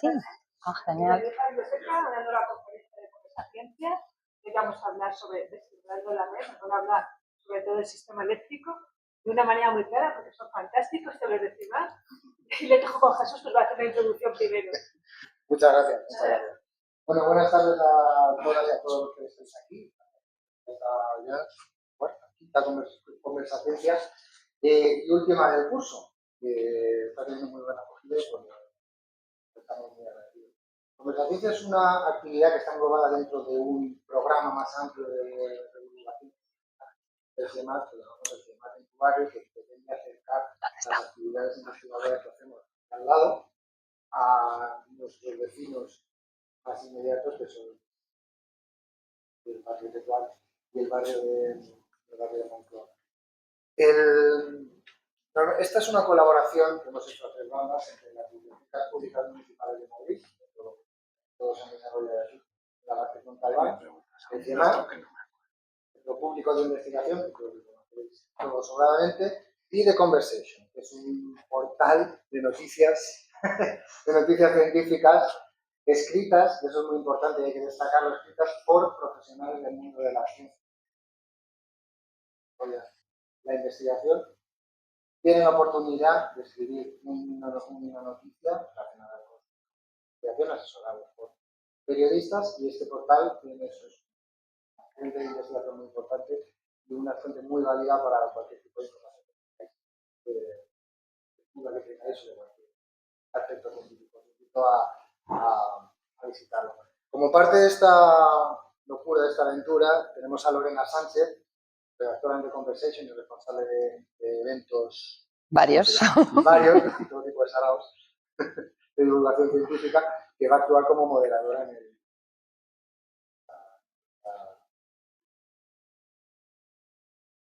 Sí. Ah, genial. Dando la conferencia de Conversa Ciencia. Hoy vamos a hablar sobre descifrando la red, vamos a hablar sobre todo el sistema eléctrico de una manera muy clara, porque son fantásticos, te los decimos. Y le dejo con Jesús, pues va a hacer la introducción primero. Muchas gracias. Bueno, buenas tardes a todas y a todos los que estáis aquí. Esta conversación y última del curso, que está teniendo muy buena acogida y pues, estamos muy agradecidos. Conversación es una actividad que está englobada dentro de un programa más amplio de divulgación del CIEMAT, que llamamos el CIEMAT en tu barrio, que pretende acercar las actividades investigadoras que hacemos al lado a nuestros vecinos más inmediatos, que son el barrio de Tetuán y el barrio de Moncloa. Esta es una colaboración que hemos hecho a tres bandas entre las bibliotecas públicas municipales de Madrid, todos se han desarrollado aquí, la base con Talbán, el CIEMAT, el Público de Investigación, que creo que conocéis todos sobradamente, y The Conversation, que es un portal de noticias, de noticias científicas escritas, eso es muy importante y hay que destacarlo, escritas por profesionales del mundo de la ciencia. La investigación tiene la oportunidad de escribir una noticia relacionada con la investigación, asesorados por periodistas, y este portal tiene esos fuente de investigación muy importante y una fuente muy válida para cualquier tipo de información que tengáis sobre cualquier aspecto científico. Os invito a visitarlo. Como parte de esta locura, de esta aventura, tenemos a Lorena Sánchez, redactora de The Conversation y responsable de eventos varios, todo tipo de saraos de divulgación científica, que va a actuar como moderadora en el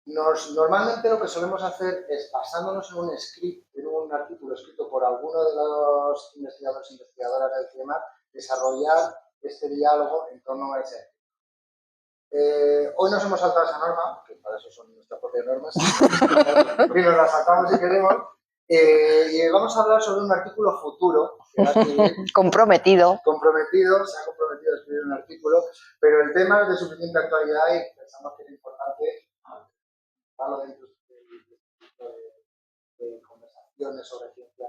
Normalmente lo que solemos hacer es, basándonos en un script, en un artículo escrito por alguno de los investigadores e investigadoras del CIEMAT, desarrollar este diálogo en torno a ese. Hoy nos hemos saltado esa norma, que para eso son nuestras propias normas, y nos la saltamos si queremos, y vamos a hablar sobre un artículo futuro. comprometido, se ha comprometido a escribir un artículo, pero el tema es de suficiente actualidad y pensamos que es importante hablarlo dentro de conversaciones sobre ciencia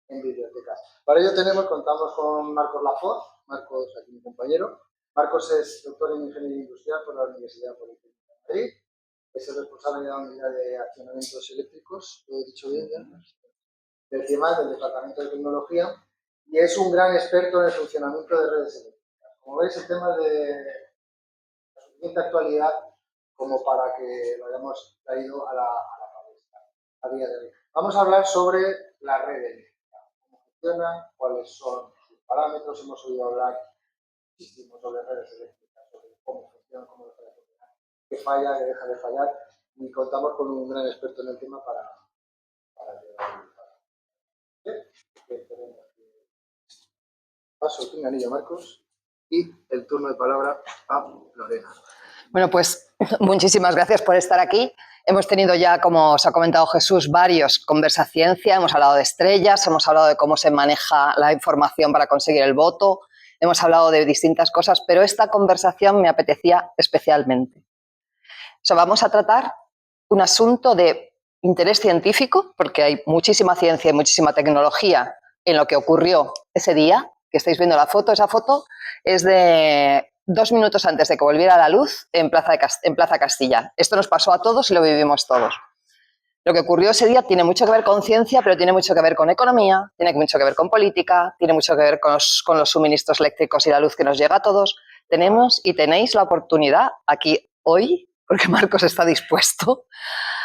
en bibliotecas. Para ello contamos con Marcos Lafort. Marcos, aquí mi compañero. Marcos es doctor en Ingeniería Industrial por la Universidad Politécnica de Madrid. Es el responsable de la Unidad de Accionamientos Eléctricos, lo he dicho bien ya, del CIEMAT, del Departamento de Tecnología, y es un gran experto en el funcionamiento de redes eléctricas. Como veis, el tema es de suficiente actualidad como para que lo hayamos traído a la palestra a día de hoy. Vamos a hablar sobre la red eléctrica, cómo funciona, cuáles son sus parámetros. Hemos oído hablar muchísimo sobre redes eléctricas, sobre cómo funciona, cómo deja de funcionar, qué falla, qué deja de fallar, y contamos con un gran experto en el tema para llevar a paso el pinganillo a Marcos y el turno de palabra a Lorena. Bueno, pues muchísimas gracias por estar aquí. Hemos tenido ya, como os ha comentado Jesús, varios Conversaciencia. Hemos hablado de estrellas, hemos hablado de cómo se maneja la información para conseguir el voto, hemos hablado de distintas cosas, pero esta conversación me apetecía especialmente. Vamos a tratar un asunto de interés científico, porque hay muchísima ciencia y muchísima tecnología en lo que ocurrió ese día, que estáis viendo la foto. Esa foto es de 2 minutos antes de que volviera la luz en Plaza Castilla. Esto nos pasó a todos y lo vivimos todos. Lo que ocurrió ese día tiene mucho que ver con ciencia, pero tiene mucho que ver con economía, tiene mucho que ver con política, tiene mucho que ver con los suministros eléctricos y la luz que nos llega a todos. Tenemos y tenéis la oportunidad aquí hoy, porque Marcos está dispuesto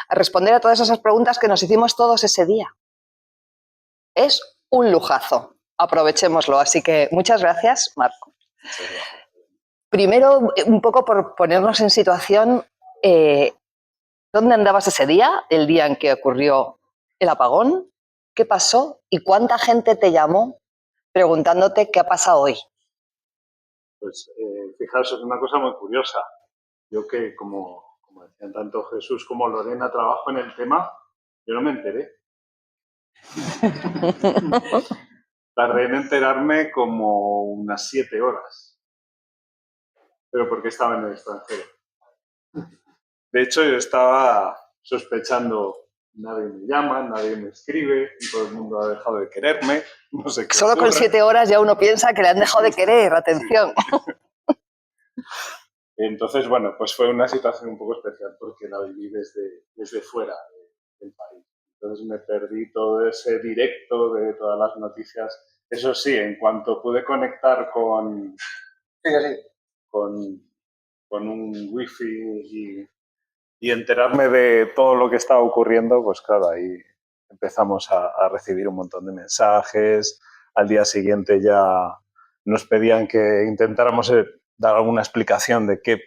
a responder a todas esas preguntas que nos hicimos todos ese día. Es un lujazo. Aprovechémoslo. Así que muchas gracias, Marco. Primero, un poco por ponernos en situación, ¿dónde andabas ese día, el día en que ocurrió el apagón? ¿Qué pasó? ¿Y cuánta gente te llamó preguntándote qué ha pasado hoy? Pues fijaros, es una cosa muy curiosa. Yo que, como decían tanto Jesús como Lorena, trabajo en el tema, yo no me enteré. Tardé en enterarme como unas 7 horas, pero porque estaba en el extranjero. De hecho, yo estaba sospechando, nadie me llama, nadie me escribe, todo el mundo ha dejado de quererme, no sé qué Solo con ocurre. 7 horas ya uno piensa que le han dejado de querer, atención. Entonces, bueno, pues fue una situación un poco especial porque la viví desde fuera del país. Entonces me perdí todo ese directo de todas las noticias. Eso sí, en cuanto pude conectar con un wifi y enterarme de todo lo que estaba ocurriendo, pues claro, ahí empezamos a recibir un montón de mensajes. Al día siguiente ya nos pedían que intentáramos dar alguna explicación de qué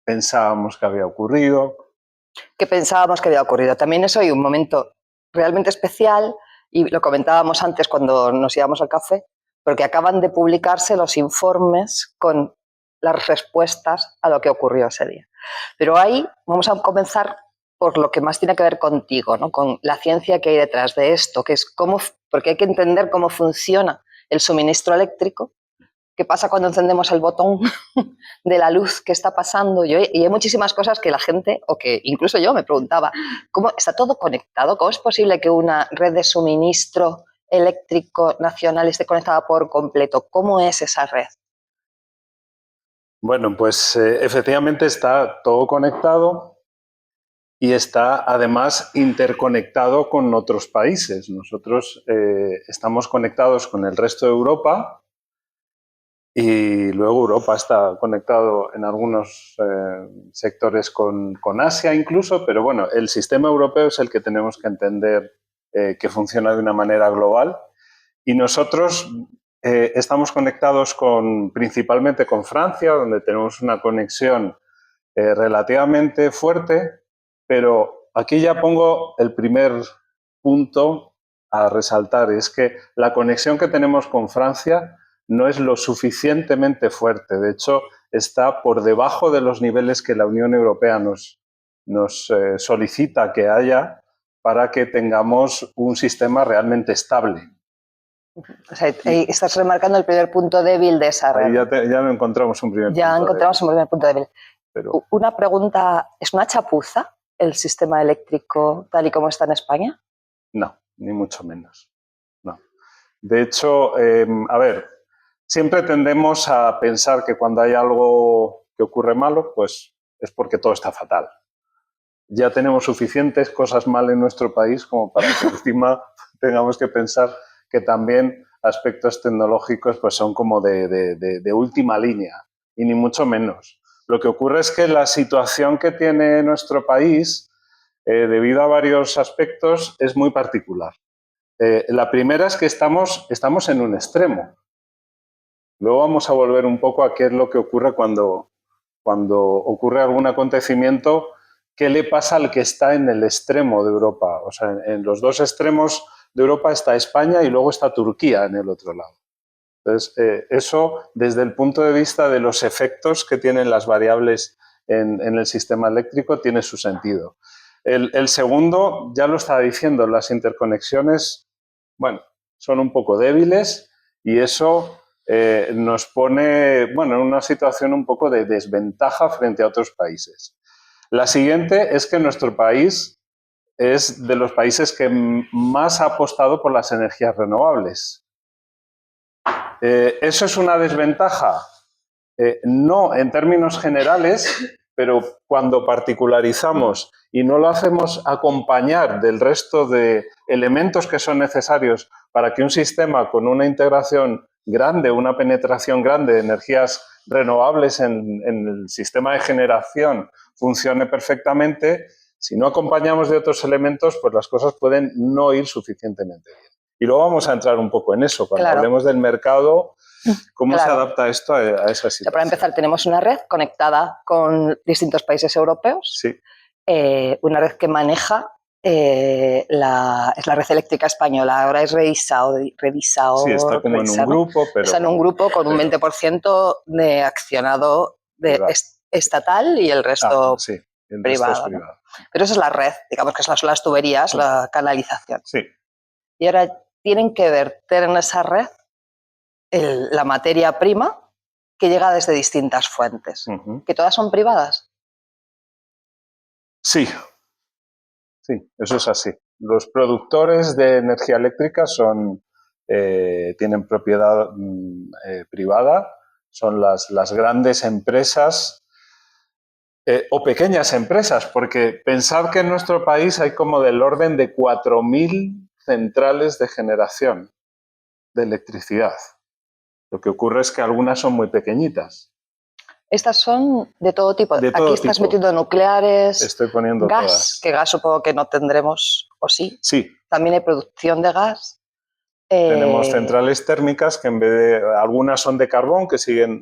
pensábamos que había ocurrido. Que pensábamos que había ocurrido. También es hoy un momento realmente especial, y lo comentábamos antes cuando nos íbamos al café, porque acaban de publicarse los informes con las respuestas a lo que ocurrió ese día. Pero ahí vamos a comenzar por lo que más tiene que ver contigo, ¿no? Con la ciencia que hay detrás de esto, que es cómo, porque hay que entender cómo funciona el suministro eléctrico. ¿Qué pasa cuando encendemos el botón de la luz? ¿Qué está pasando? Y hay muchísimas cosas que la gente, o que incluso yo me preguntaba, ¿cómo está todo conectado? ¿Cómo es posible que una red de suministro eléctrico nacional esté conectada por completo? ¿Cómo es esa red? Bueno, pues efectivamente está todo conectado y está además interconectado con otros países. Nosotros estamos conectados con el resto de Europa. Y luego Europa está conectado en algunos sectores con Asia incluso, pero bueno, el sistema europeo es el que tenemos que entender que funciona de una manera global. Y nosotros estamos conectados principalmente con Francia, donde tenemos una conexión relativamente fuerte, pero aquí ya pongo el primer punto a resaltar, es que la conexión que tenemos con Francia no es lo suficientemente fuerte. De hecho, está por debajo de los niveles que la Unión Europea nos solicita que haya para que tengamos un sistema realmente estable. O sea, ahí estás remarcando el primer punto débil de esa red. Ahí ya encontramos un primer punto Ya encontramos débil. un primer punto débil. Pero... Una pregunta, ¿es una chapuza el sistema eléctrico tal y como está en España? No, ni mucho menos. No. De hecho, a ver, siempre tendemos a pensar que cuando hay algo que ocurre malo, pues es porque todo está fatal. Ya tenemos suficientes cosas mal en nuestro país como para que encima tengamos que pensar que también aspectos tecnológicos pues son como de última línea, y ni mucho menos. Lo que ocurre es que la situación que tiene nuestro país, debido a varios aspectos, es muy particular. La primera es que estamos en un extremo. Luego vamos a volver un poco a qué es lo que ocurre cuando ocurre algún acontecimiento, qué le pasa al que está en el extremo de Europa. O sea, en los dos extremos de Europa está España y luego está Turquía en el otro lado. Entonces, eso desde el punto de vista de los efectos que tienen las variables en el sistema eléctrico tiene su sentido. El segundo, ya lo estaba diciendo, las interconexiones, bueno, son un poco débiles y eso nos pone, bueno, en una situación un poco de desventaja frente a otros países. La siguiente es que nuestro país es de los países que más ha apostado por las energías renovables. ¿Eso es una desventaja? No en términos generales, pero cuando particularizamos y no lo hacemos acompañar del resto de elementos que son necesarios para que un sistema con una integración grande, una penetración grande de energías renovables en el sistema de generación funcione perfectamente, si no acompañamos de otros elementos, pues las cosas pueden no ir suficientemente bien. Y luego vamos a entrar un poco en eso, cuando hablemos del mercado. ¿Cómo se adapta esto a esa situación? Para empezar, tenemos una red conectada con distintos países europeos, sí. Una red que maneja es la red eléctrica española. Ahora es revisado. Sí, está como en un grupo, pero... Está en un grupo con un 20% de accionado estatal y el resto sí, el privado. Resto es privado. ¿No? Pero esa es la red, digamos que son las tuberías, la canalización. Sí. Y ahora tienen que verter en esa red la materia prima que llega desde distintas fuentes, que todas son privadas. Sí, sí, eso es así. Los productores de energía eléctrica tienen propiedad privada, son las grandes empresas o pequeñas empresas, porque pensad que en nuestro país hay como del orden de 4.000 centrales de generación de electricidad. Lo que ocurre es que algunas son muy pequeñitas. Estas son de todo tipo. De todo Aquí estás tipo. metiendo nucleares, Estoy poniendo gas, todas. que gas supongo que no tendremos, o sí. Sí. También hay producción de gas. Tenemos centrales térmicas que en vez de, algunas son de carbón, que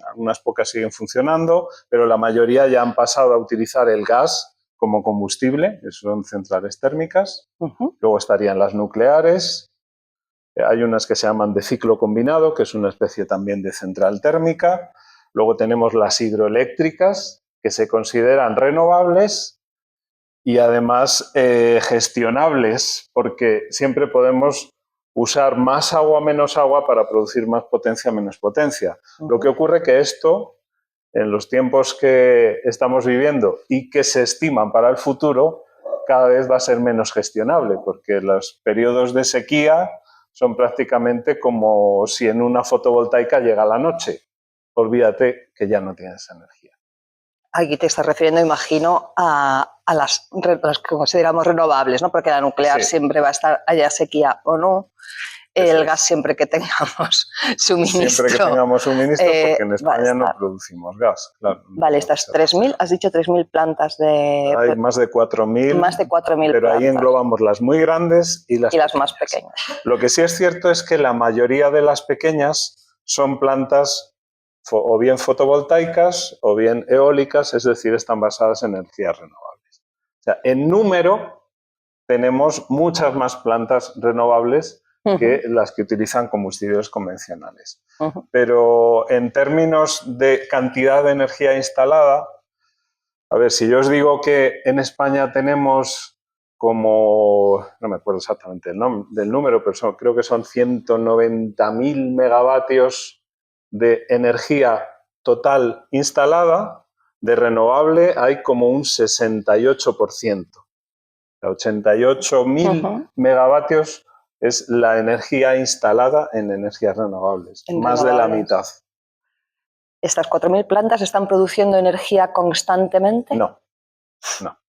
algunas pocas siguen funcionando, pero la mayoría ya han pasado a utilizar el gas como combustible, son centrales térmicas. Luego estarían las nucleares, hay unas que se llaman de ciclo combinado, que es una especie también de central térmica. Luego tenemos las hidroeléctricas, que se consideran renovables y además gestionables, porque siempre podemos usar más agua, menos agua para producir más potencia, menos potencia. Lo que ocurre que esto, en los tiempos que estamos viviendo y que se estiman para el futuro, cada vez va a ser menos gestionable, porque los periodos de sequía son prácticamente como si en una fotovoltaica llega la noche. Olvídate que ya no tienes energía. Aquí te estás refiriendo, imagino, a las que consideramos renovables, ¿no? Porque la nuclear siempre va a estar, haya sequía o no. El gas siempre que tengamos suministro. Siempre que tengamos suministro, porque en España no producimos gas. Claro, vale, estas 3.000, has dicho 3.000 plantas de... Hay más de 4.000. Más de 4.000 pero plantas. ahí englobamos las muy grandes y las más pequeñas. Lo que sí es cierto es que la mayoría de las pequeñas son plantas o bien fotovoltaicas o bien eólicas, es decir, están basadas en energías renovables. O sea, en número tenemos muchas más plantas renovables que las que utilizan combustibles convencionales. Pero en términos de cantidad de energía instalada, a ver, si yo os digo que en España tenemos como, no me acuerdo exactamente del número, pero creo que son 190.000 megavatios de energía total instalada, de renovable hay como un 68%. 88.000 megavatios es la energía instalada en energías renovables, más de la mitad. ¿Estas 4.000 plantas están produciendo energía constantemente? No, no.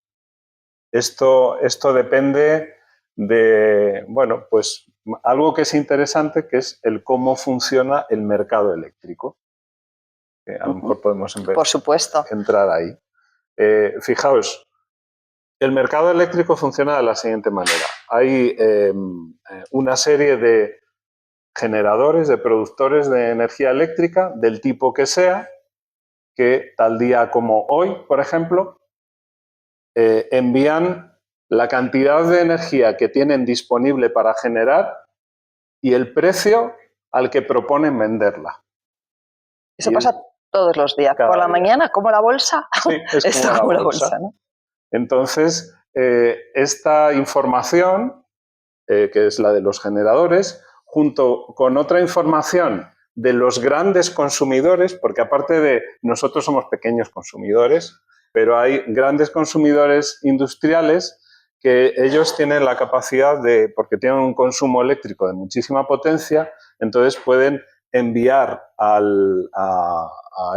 Esto depende de, bueno, pues algo que es interesante, que es el cómo funciona el mercado eléctrico. A lo mejor podemos Por supuesto. entrar ahí. Fijaos, el mercado eléctrico funciona de la siguiente manera. Hay una serie de generadores, de productores de energía eléctrica, del tipo que sea, que tal día como hoy, por ejemplo, envían la cantidad de energía que tienen disponible para generar y el precio al que proponen venderla. Eso pasa todos los días. Por la mañana, como la bolsa. Sí, es como la bolsa, ¿no? Entonces, esta información, que es la de los generadores, junto con otra información de los grandes consumidores, porque aparte de nosotros somos pequeños consumidores, pero hay grandes consumidores industriales que ellos tienen la capacidad de, porque tienen un consumo eléctrico de muchísima potencia, entonces pueden enviar a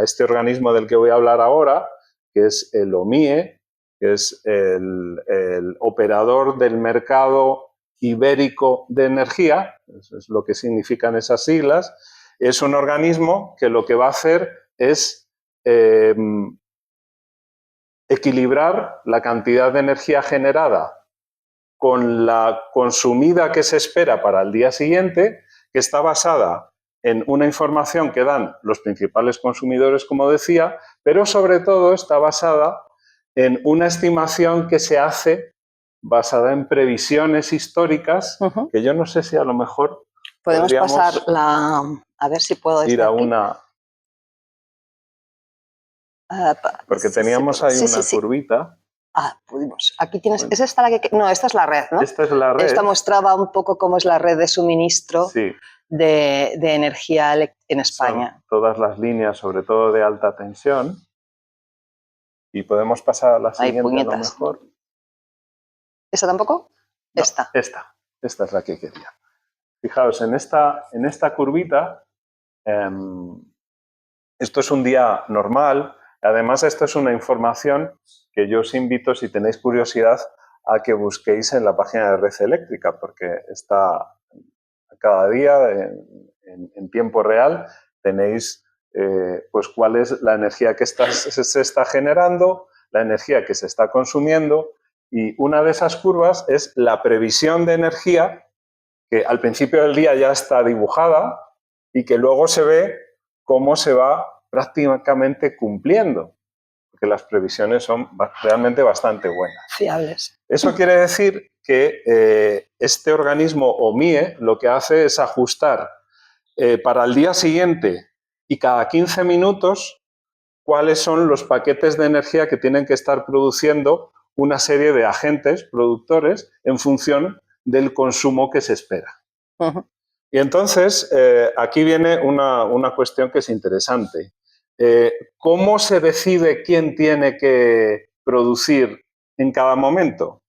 este organismo del que voy a hablar ahora, que es el OMIE, que es el operador del mercado ibérico de energía, eso es lo que significan esas siglas, es un organismo que lo que va a hacer es equilibrar la cantidad de energía generada con la consumida que se espera para el día siguiente, que está basada en una información que dan los principales consumidores, como decía, pero sobre todo está basada en una estimación que se hace basada en previsiones históricas, que yo no sé si a lo mejor podemos pasar la... A ver si puedo ir a una... Porque teníamos ahí una curvita. Ah, pudimos. Aquí tienes... ¿Es esta la que...? No, esta es la red, ¿no? Esta es la red. Esta mostraba un poco cómo es la red de suministro de energía en España. Son todas las líneas, sobre todo de alta tensión. Y podemos pasar a la siguiente, a lo mejor. ¿Esa tampoco? No, esta. Esta es la que quería. Fijaos, en esta curvita, esto es un día normal. Además, esto es una información que yo os invito, si tenéis curiosidad, a que busquéis en la página de Red Eléctrica, porque está cada día en tiempo real, tenéis pues cuál es la energía que se está generando, la energía que se está consumiendo, y una de esas curvas es la previsión de energía que al principio del día ya está dibujada y que luego se ve cómo se va prácticamente cumpliendo, porque las previsiones son realmente bastante buenas. Fiables. Eso quiere decir que este organismo OMIE lo que hace es ajustar para el día siguiente y cada 15 minutos cuáles son los paquetes de energía que tienen que estar produciendo una serie de agentes productores en función del consumo que se espera. Y entonces, aquí viene una cuestión que es interesante. ¿Cómo se decide quién tiene que producir en cada momento?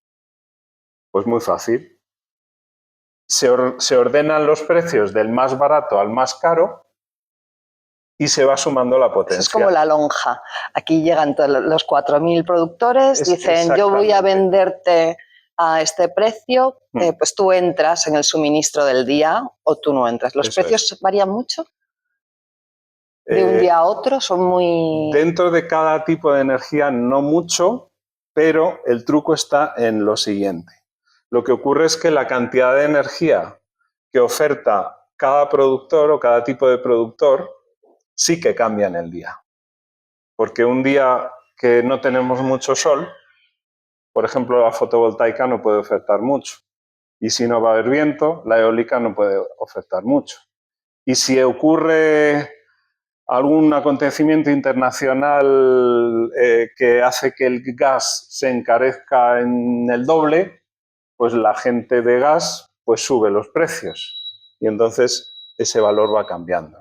Pues muy fácil. Se ordenan los precios del más barato al más caro y se va sumando la potencia. Eso es como la lonja. Aquí llegan todos los 4.000 productores, dicen yo voy a venderte a este precio, pues tú entras en el suministro del día o tú no entras. ¿Los precios varían mucho? ¿De un día a otro? Son muy... Dentro de cada tipo de energía no mucho, pero el truco está en lo siguiente. Lo que ocurre es que la cantidad de energía que oferta cada productor o cada tipo de productor sí que cambia en el día. Porque un día que no tenemos mucho sol, por ejemplo, la fotovoltaica no puede ofertar mucho. Y si no va a haber viento, la eólica no puede ofertar mucho. Y si ocurre algún acontecimiento internacional que hace que el gas se encarezca en el doble, pues la gente de gas pues sube los precios. Y entonces ese valor va cambiando.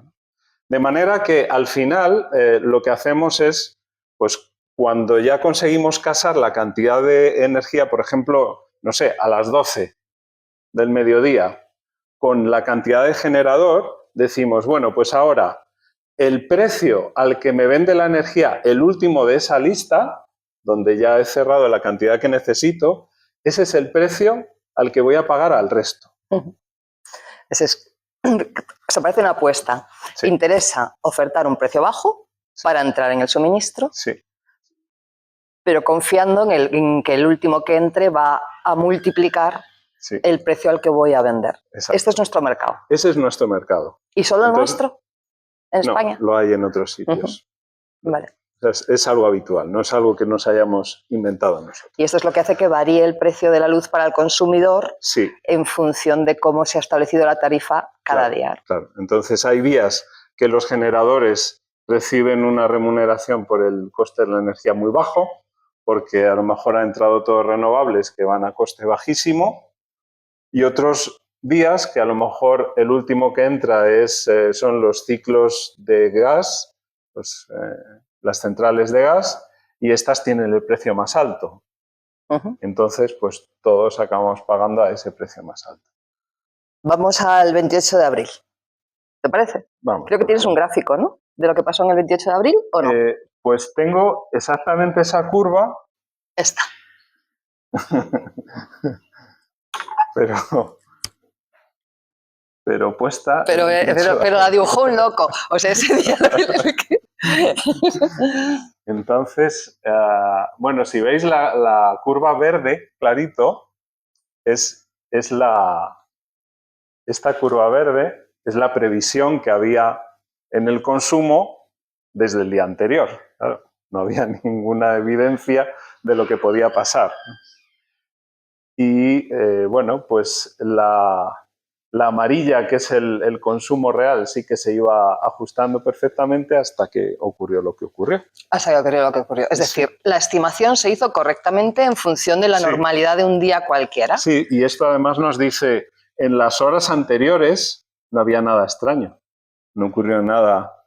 De manera que al final lo que hacemos es, pues cuando ya conseguimos casar la cantidad de energía, por ejemplo, no sé, a las 12 del mediodía, con la cantidad de generador, decimos, bueno, pues ahora el precio al que me vende la energía, el último de esa lista, donde ya he cerrado la cantidad que necesito, ese es el precio al que voy a pagar al resto. Se parece una apuesta. Sí. Interesa ofertar un precio bajo para entrar en el suministro, sí, pero confiando en que el último que entre va a multiplicar sí. el precio al que voy a vender. Exacto. Este es nuestro mercado. Ese es nuestro mercado. ¿Y solo el nuestro? ¿En España? No, lo hay en otros sitios. Vale. Es algo habitual, no es algo que nos hayamos inventado nosotros. Y esto es lo que hace que varíe el precio de la luz para el consumidor sí. en función de cómo se ha establecido la tarifa cada día. Claro, entonces hay días que los generadores reciben una remuneración por el coste de la energía muy bajo, porque a lo mejor ha entrado todos renovables que van a coste bajísimo, y otros días que a lo mejor el último que entra son los ciclos de gas, las centrales de gas, y estas tienen el precio más alto. Entonces, pues todos acabamos pagando a ese precio más alto. Vamos al 28 de abril. ¿Te parece? Vamos. Creo que tienes un gráfico, ¿no? De lo que pasó en el 28 de abril, ¿o no? Pues tengo exactamente esa curva. Esta. pero puesta... Pero la dibujó un loco. O sea, ese día... Entonces, bueno, si veis la curva verde, clarito, esta curva verde es la previsión que había en el consumo desde el día anterior. Claro, no había ninguna evidencia de lo que podía pasar. Y, bueno, pues la amarilla, que es el consumo real, sí que se iba ajustando perfectamente hasta que ocurrió lo que ocurrió. Hasta que ocurrió lo que ocurrió. Es decir, la estimación se hizo correctamente en función de la normalidad de un día cualquiera. Sí, y esto además nos dice, en las horas anteriores no había nada extraño, no ocurrió nada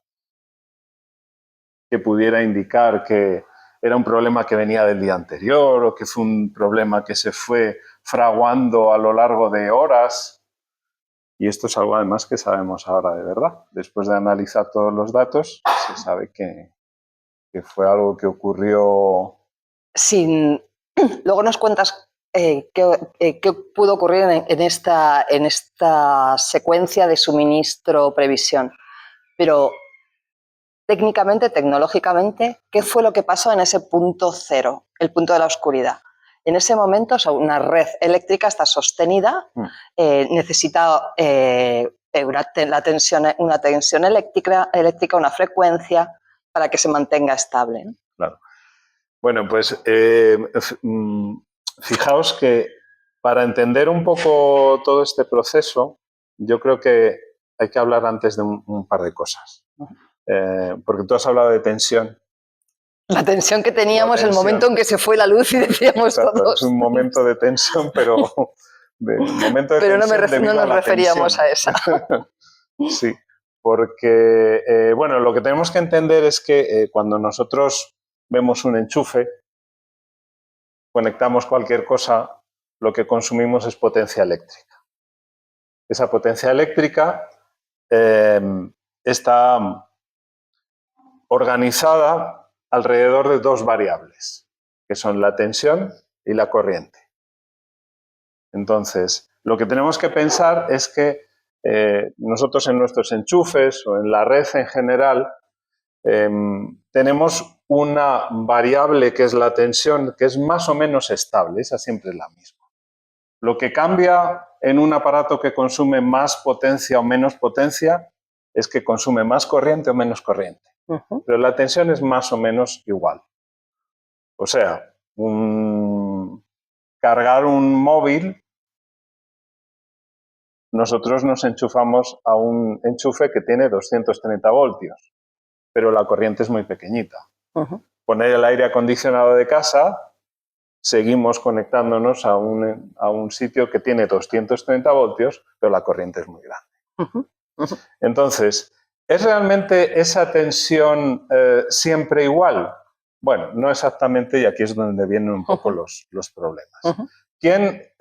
que pudiera indicar que era un problema que venía del día anterior o que fue un problema que se fue fraguando a lo largo de horas. Y esto es algo además que sabemos ahora de verdad. Después de analizar todos los datos, se sabe que fue algo que ocurrió. Luego nos cuentas qué pudo ocurrir en esta secuencia de suministro-previsión. Pero técnicamente, tecnológicamente, ¿qué fue lo que pasó en ese punto cero, el punto de la oscuridad? En ese momento, una red eléctrica está sostenida, necesita una tensión eléctrica, una frecuencia para que se mantenga estable, ¿no? Claro. Bueno, pues fijaos que para entender un poco todo este proceso, yo creo que hay que hablar antes de un par de cosas. Porque tú has hablado de tensión. La tensión que teníamos, el momento en que se fue la luz y decíamos todos. Es un momento de tensión, pero no nos referíamos a esa. Sí, porque bueno, lo que tenemos que entender es que cuando nosotros vemos un enchufe, conectamos cualquier cosa, lo que consumimos es potencia eléctrica. Esa potencia eléctrica está organizada alrededor de dos variables, que son la tensión y la corriente. Entonces, lo que tenemos que pensar es que nosotros en nuestros enchufes o en la red en general tenemos una variable que es la tensión, que es más o menos estable, esa siempre es la misma. Lo que cambia en un aparato que consume más potencia o menos potencia es que consume más corriente o menos corriente. Pero la tensión es más o menos igual. O sea, cargar un móvil, nosotros nos enchufamos a un enchufe que tiene 230 voltios, pero la corriente es muy pequeñita. Poner el aire acondicionado de casa, seguimos conectándonos a un sitio que tiene 230 voltios, pero la corriente es muy grande. Entonces, ¿es realmente esa tensión siempre igual? Bueno, no exactamente, y aquí es donde vienen un poco los problemas. ¿Quién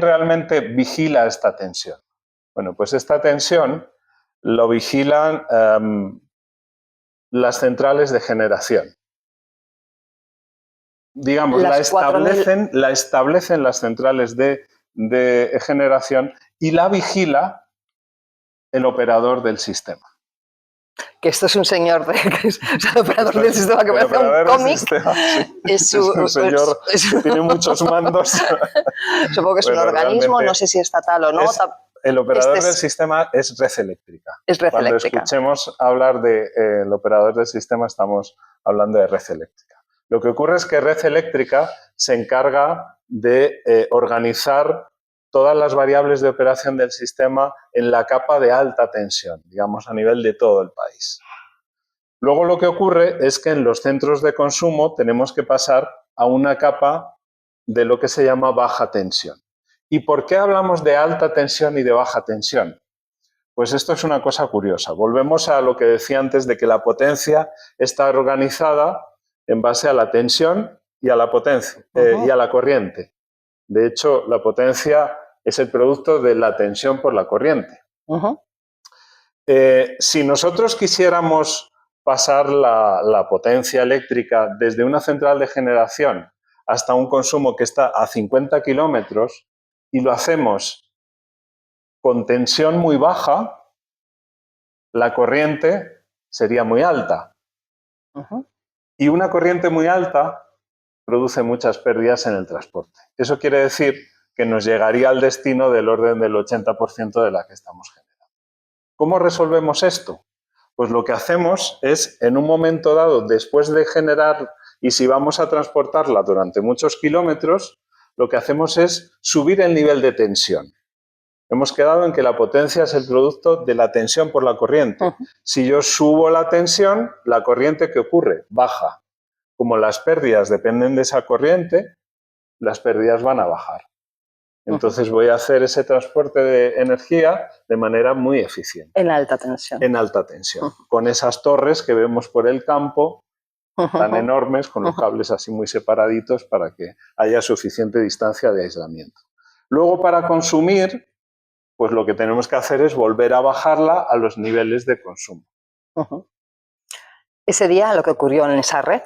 realmente vigila esta tensión? Bueno, pues esta tensión lo vigilan las centrales de generación. Digamos, la establecen las centrales de generación y la vigila el operador del sistema. Que esto es un señor, que es el operador del sistema que parece un cómic. Sí. Es un señor que tiene muchos mandos. Supongo que es un organismo, no sé si estatal o no. El operador del sistema es red eléctrica. Es red Cuando eléctrica. escuchemos hablar del operador del sistema, estamos hablando de red eléctrica. Lo que ocurre es que red eléctrica se encarga de organizar todas las variables de operación del sistema en la capa de alta tensión, digamos a nivel de todo el país. Luego lo que ocurre es que en los centros de consumo tenemos que pasar a una capa de lo que se llama baja tensión. ¿Y por qué hablamos de alta tensión y de baja tensión? Pues esto es una cosa curiosa. Volvemos a lo que decía antes de que la potencia está organizada en base a la tensión y a la potencia y a la corriente. De hecho, la potencia es el producto de la tensión por la corriente. Si nosotros quisiéramos pasar la potencia eléctrica desde una central de generación hasta un consumo que está a 50 kilómetros y lo hacemos con tensión muy baja, la corriente sería muy alta. Y una corriente muy alta produce muchas pérdidas en el transporte. Eso quiere decir que nos llegaría al destino del orden del 80% de la que estamos generando. ¿Cómo resolvemos esto? Pues lo que hacemos es, en un momento dado, después de generar, y si vamos a transportarla durante muchos kilómetros, lo que hacemos es subir el nivel de tensión. Hemos quedado en que la potencia es el producto de la tensión por la corriente. Si yo subo la tensión, la corriente, ¿qué ocurre? Baja. Como las pérdidas dependen de esa corriente, las pérdidas van a bajar. Entonces voy a hacer ese transporte de energía de manera muy eficiente. En alta tensión. En alta tensión. Con esas torres que vemos por el campo, tan enormes, con los cables así muy separaditos para que haya suficiente distancia de aislamiento. Luego, para consumir, pues lo que tenemos que hacer es volver a bajarla a los niveles de consumo. Ese día lo que ocurrió en esa red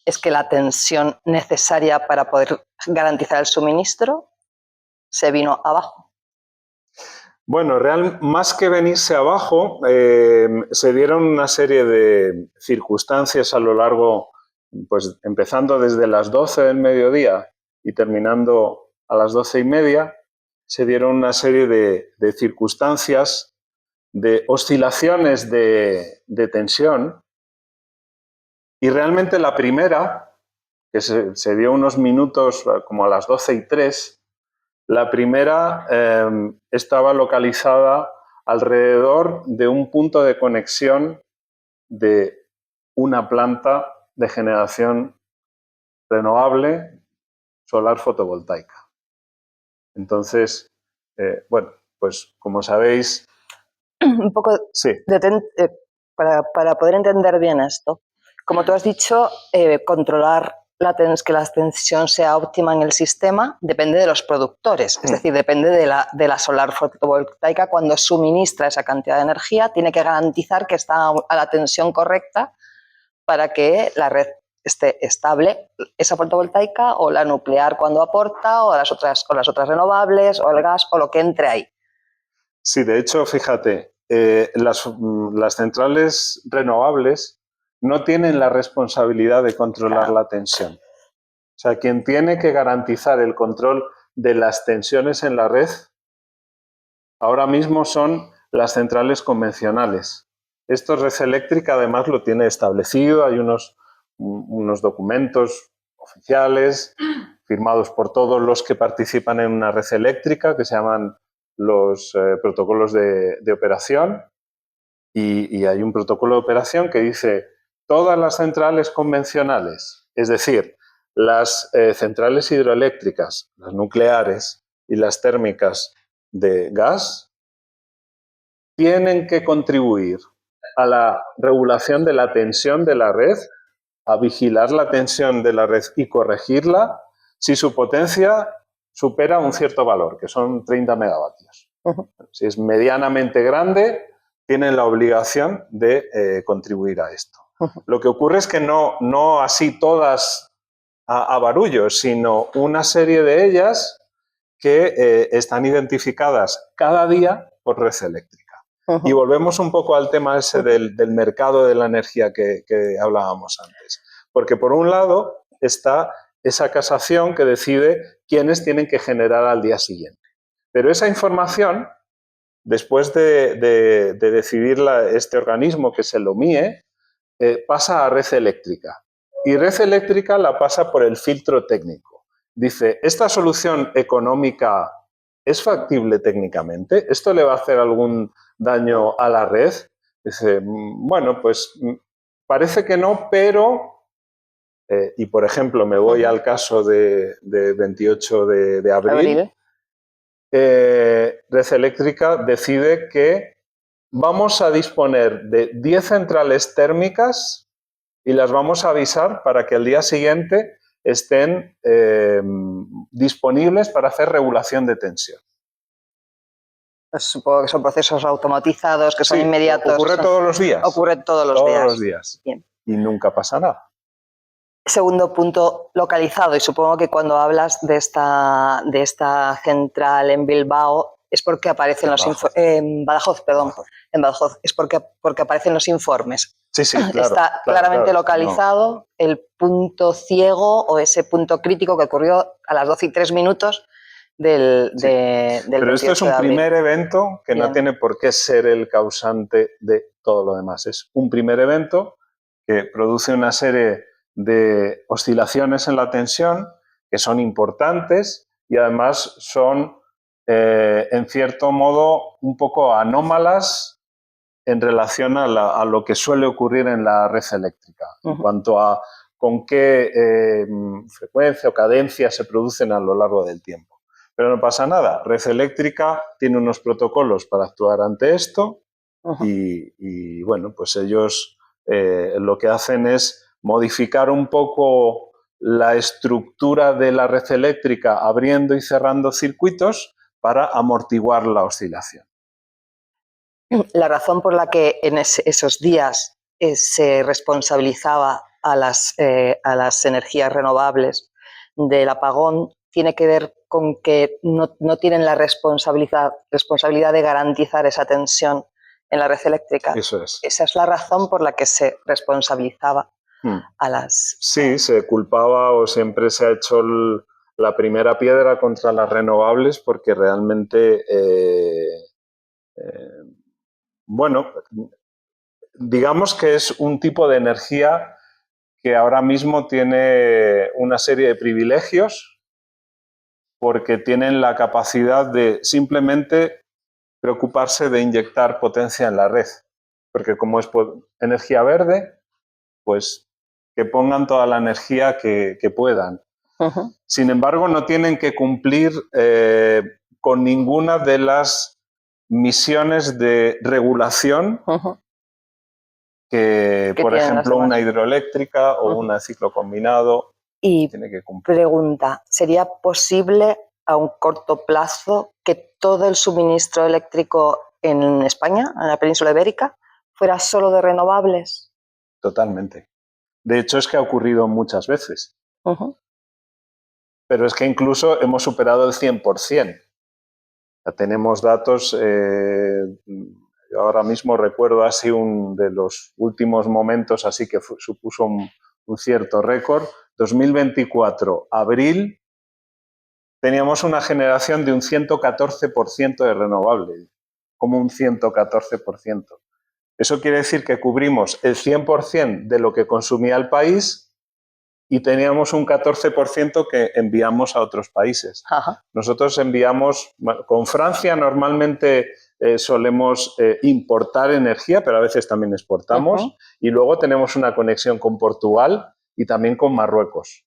es que la tensión necesaria para poder garantizar el suministro se vino abajo. Bueno, más que venirse abajo, se dieron una serie de circunstancias a lo largo, pues empezando desde las 12 del mediodía y terminando a las 12:30, se dieron una serie de circunstancias, de oscilaciones de tensión, y realmente la primera, que se dio unos minutos como a las 12:03, la primera estaba localizada alrededor de un punto de conexión de una planta de generación renovable solar fotovoltaica. Entonces, bueno, pues como sabéis... Un poco sí. Para poder entender bien esto, como tú has dicho, controlar que la tensión sea óptima en el sistema depende de los productores, es decir, depende de la solar fotovoltaica. Cuando suministra esa cantidad de energía, tiene que garantizar que está a la tensión correcta para que la red esté estable, esa fotovoltaica o la nuclear cuando aporta, o las otras renovables, o el gas, o lo que entre ahí. Sí, de hecho, fíjate, las centrales renovables no tienen la responsabilidad de controlar la tensión. O sea, quien tiene que garantizar el control de las tensiones en la red ahora mismo son las centrales convencionales. Esto Red Eléctrica además lo tiene establecido, hay unos documentos oficiales firmados por todos los que participan en una red eléctrica que se llaman los protocolos de operación, y hay un protocolo de operación que dice todas las centrales convencionales, es decir, las centrales hidroeléctricas, las nucleares y las térmicas de gas, tienen que contribuir a la regulación de la tensión de la red, a vigilar la tensión de la red y corregirla si su potencia supera un cierto valor, que son 30 megavatios. Si es medianamente grande, tienen la obligación de contribuir a esto. Lo que ocurre es que no así todas a barullo, sino una serie de ellas que están identificadas cada día por Red Eléctrica. Y volvemos un poco al tema ese del mercado de la energía que hablábamos antes. Porque por un lado está esa casación que decide quiénes tienen que generar al día siguiente. Pero esa información, después de decidir este organismo que se lo MIE, pasa a Red Eléctrica. Y Red Eléctrica la pasa por el filtro técnico. Dice, ¿esta solución económica es factible técnicamente? ¿Esto le va a hacer algún daño a la red? Dice, bueno, pues parece que no, pero... y, por ejemplo, me voy al caso de 28 de abril. Red Eléctrica decide que vamos a disponer de 10 centrales térmicas y las vamos a avisar para que al día siguiente estén disponibles para hacer regulación de tensión. Pues supongo que son procesos automatizados, que son inmediatos. ¿Ocurre todos los días? Ocurre todos los días. Bien. Y nunca pasa nada. Segundo punto, localizado, y supongo que cuando hablas de esta central en Bilbao es porque aparecen en Badajoz, perdón, en Badajoz, es porque aparecen los informes. Sí, claro. Está claramente localizado el punto ciego o ese punto crítico que ocurrió a las 12:03 del Pero esto es un primer evento que no tiene por qué ser el causante de todo lo demás. Es un primer evento que produce una serie de oscilaciones en la tensión que son importantes y además son, en cierto modo, un poco anómalas en relación a lo que suele ocurrir en la red eléctrica, en cuanto a con qué frecuencia o cadencia se producen a lo largo del tiempo. Pero no pasa nada. Red Eléctrica tiene unos protocolos para actuar ante esto y bueno, pues ellos lo que hacen es modificar un poco la estructura de la red eléctrica abriendo y cerrando circuitos para amortiguar la oscilación. La razón por la que en esos días se responsabilizaba a las energías renovables del apagón tiene que ver con que no tienen la responsabilidad de garantizar esa tensión en la red eléctrica. Eso es. Esa es la razón por la que se responsabilizaba a las... Sí, se culpaba o siempre se ha hecho la primera piedra contra las renovables porque realmente, bueno, digamos que es un tipo de energía que ahora mismo tiene una serie de privilegios porque tienen la capacidad de simplemente preocuparse de inyectar potencia en la red. Porque como es energía verde, pues que pongan toda la energía que puedan. Sin embargo, no tienen que cumplir con ninguna de las misiones de regulación que por ejemplo, una hidroeléctrica o una ciclo combinado tiene que cumplir. Pregunta, ¿sería posible a un corto plazo que todo el suministro eléctrico en España, en la península ibérica, fuera solo de renovables? Totalmente. De hecho, es que ha ocurrido muchas veces. Pero es que incluso hemos superado el 100%. Ya tenemos datos, yo ahora mismo recuerdo así de los últimos momentos, así que supuso un cierto récord. 2024, abril, teníamos una generación de un 114% de renovable, como un 114%. Eso quiere decir que cubrimos el 100% de lo que consumía el país y teníamos un 14% que enviamos a otros países. Nosotros enviamos, con Francia normalmente solemos importar energía, pero a veces también exportamos, y luego tenemos una conexión con Portugal y también con Marruecos.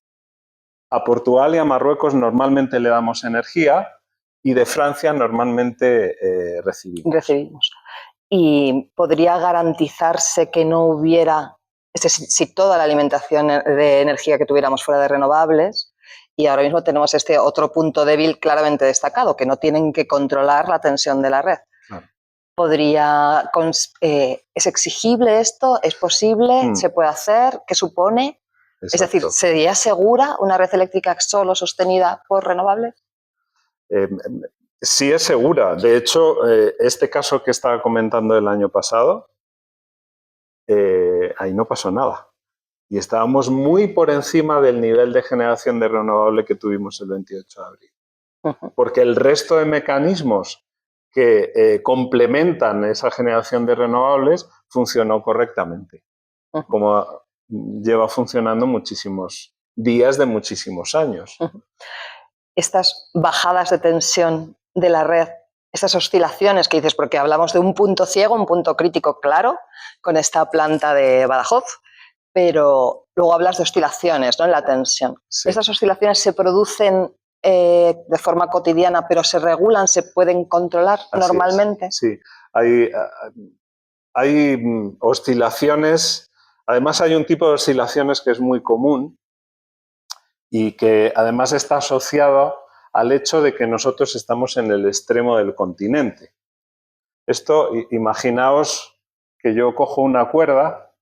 A Portugal y a Marruecos normalmente le damos energía y de Francia normalmente recibimos. ¿Y podría garantizarse que no hubiera, si toda la alimentación de energía que tuviéramos fuera de renovables, y ahora mismo tenemos este otro punto débil claramente destacado, que no tienen que controlar la tensión de la red? Claro. ¿Es exigible esto? ¿Es posible? ¿Se puede hacer? ¿Qué supone? Exacto. Es decir, ¿sería segura una red eléctrica solo sostenida por renovables? Sí es segura. De hecho, este caso que estaba comentando el año pasado, ahí no pasó nada. Y estábamos muy por encima del nivel de generación de renovable que tuvimos el 28 de abril. Porque el resto de mecanismos que complementan esa generación de renovables funcionó correctamente, como lleva funcionando muchísimos días de muchísimos años. Estas bajadas de tensión de la red, esas oscilaciones que dices, porque hablamos de un punto ciego, un punto crítico claro, con esta planta de Badajoz, pero luego hablas de oscilaciones, ¿no?, en la tensión. Sí. ¿Esas oscilaciones se producen de forma cotidiana, pero se regulan, se pueden controlar normalmente? Sí, hay oscilaciones. Además, hay un tipo de oscilaciones que es muy común y que además está asociado al hecho de que nosotros estamos en el extremo del continente. Esto, imaginaos que yo cojo una cuerda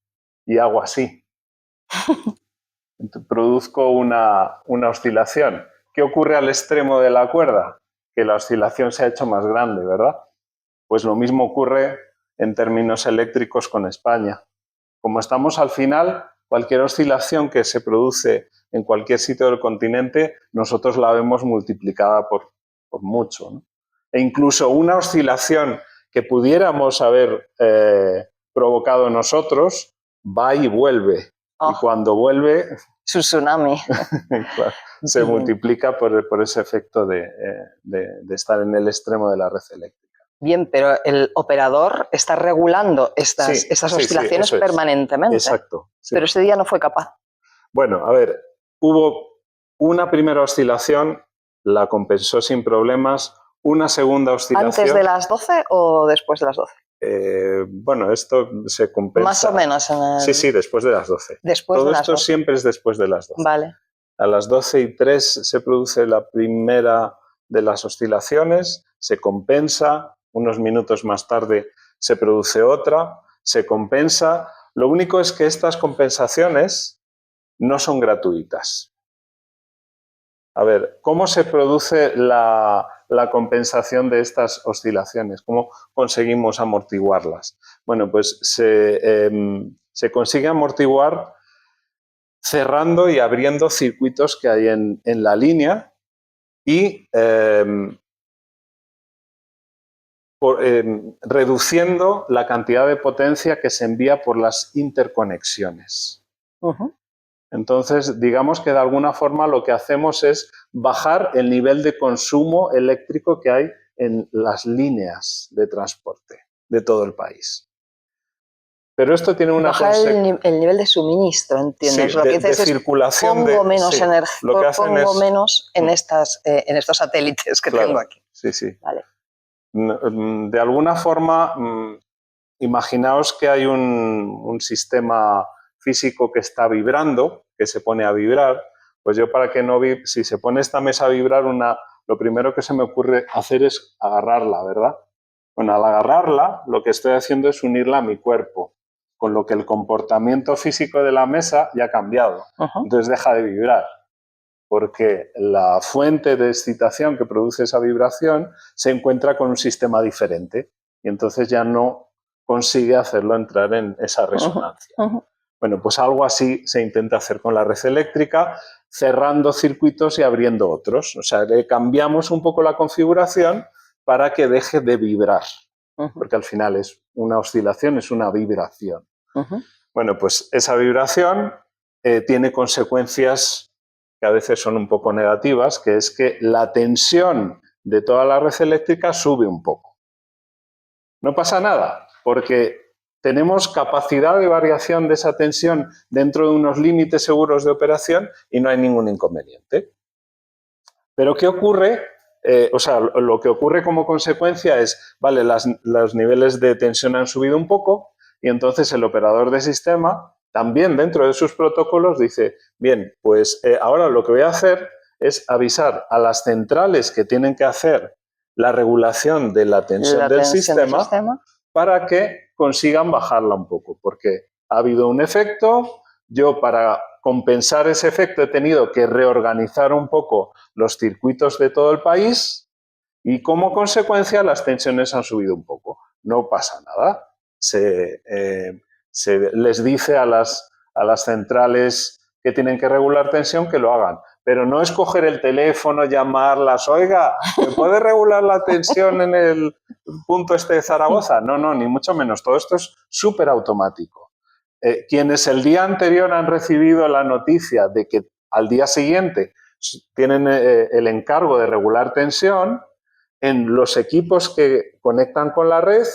y hago así. Produzco una oscilación. ¿Qué ocurre al extremo de la cuerda? Que la oscilación se ha hecho más grande, ¿verdad? Pues lo mismo ocurre en términos eléctricos con España. Como estamos al final, cualquier oscilación que se produce en cualquier sitio del continente, nosotros la vemos multiplicada por mucho, ¿no? E incluso una oscilación que pudiéramos haber provocado nosotros, va y vuelve. Y cuando vuelve... Su tsunami. Claro, se multiplica por ese efecto de estar en el extremo de la red eléctrica. Bien, pero el operador está regulando estas oscilaciones permanentemente. Exacto. Sí. Pero ese día no fue capaz. Bueno, a ver, hubo una primera oscilación la compensó sin problemas. Una segunda oscilación. ¿Antes de las 12 o después de las 12? Bueno, esto se compensa. Más o menos. Sí, después de las 12. Después Todo de las esto 12. siempre es después de las 12. Vale. A las 12:03 se produce la primera de las oscilaciones, se compensa, unos minutos más tarde se produce otra, se compensa. Lo único es que estas compensaciones no son gratuitas. A ver, ¿cómo se produce la compensación de estas oscilaciones? ¿Cómo conseguimos amortiguarlas? Bueno, pues se consigue amortiguar cerrando y abriendo circuitos que hay en la línea y reduciendo la cantidad de potencia que se envía por las interconexiones. Entonces, digamos que de alguna forma lo que hacemos es bajar el nivel de consumo eléctrico que hay en las líneas de transporte de todo el país. Pero esto tiene una bajar el nivel de suministro, entiendo. Sí, lo que dices de circulación. Pongo menos energía, pongo menos en estos satélites que tengo aquí. Sí. Vale. De alguna forma, imaginaos que hay un sistema físico que está vibrando, que se pone a vibrar. Pues yo, para que no si se pone esta mesa a vibrar, lo primero que se me ocurre hacer es agarrarla, ¿verdad? Bueno, al agarrarla, lo que estoy haciendo es unirla a mi cuerpo, con lo que el comportamiento físico de la mesa ya ha cambiado. Entonces deja de vibrar, porque la fuente de excitación que produce esa vibración se encuentra con un sistema diferente y entonces ya no consigue hacerlo entrar en esa resonancia. Bueno, pues algo así se intenta hacer con la red eléctrica, cerrando circuitos y abriendo otros. O sea, le cambiamos un poco la configuración para que deje de vibrar, porque al final es una oscilación, es una vibración. Bueno, pues esa vibración tiene consecuencias que a veces son un poco negativas, que es que la tensión de toda la red eléctrica sube un poco. No pasa nada, porque tenemos capacidad de variación de esa tensión dentro de unos límites seguros de operación y no hay ningún inconveniente. Pero ¿qué ocurre? Lo que ocurre como consecuencia es, vale, los niveles de tensión han subido un poco y entonces el operador de sistema también dentro de sus protocolos dice, bien, pues ahora lo que voy a hacer es avisar a las centrales que tienen que hacer la regulación de la tensión del sistema para que consigan bajarla un poco, porque ha habido un efecto, yo para compensar ese efecto he tenido que reorganizar un poco los circuitos de todo el país y como consecuencia las tensiones han subido un poco. No pasa nada. Se les dice a las centrales que tienen que regular tensión que lo hagan. Pero no es coger el teléfono, llamarlas, oiga, ¿me puede regular la tensión en el punto este de Zaragoza? No, ni mucho menos. Todo esto es súper automático. Quienes el día anterior han recibido la noticia de que al día siguiente tienen el encargo de regular tensión, en los equipos que conectan con la red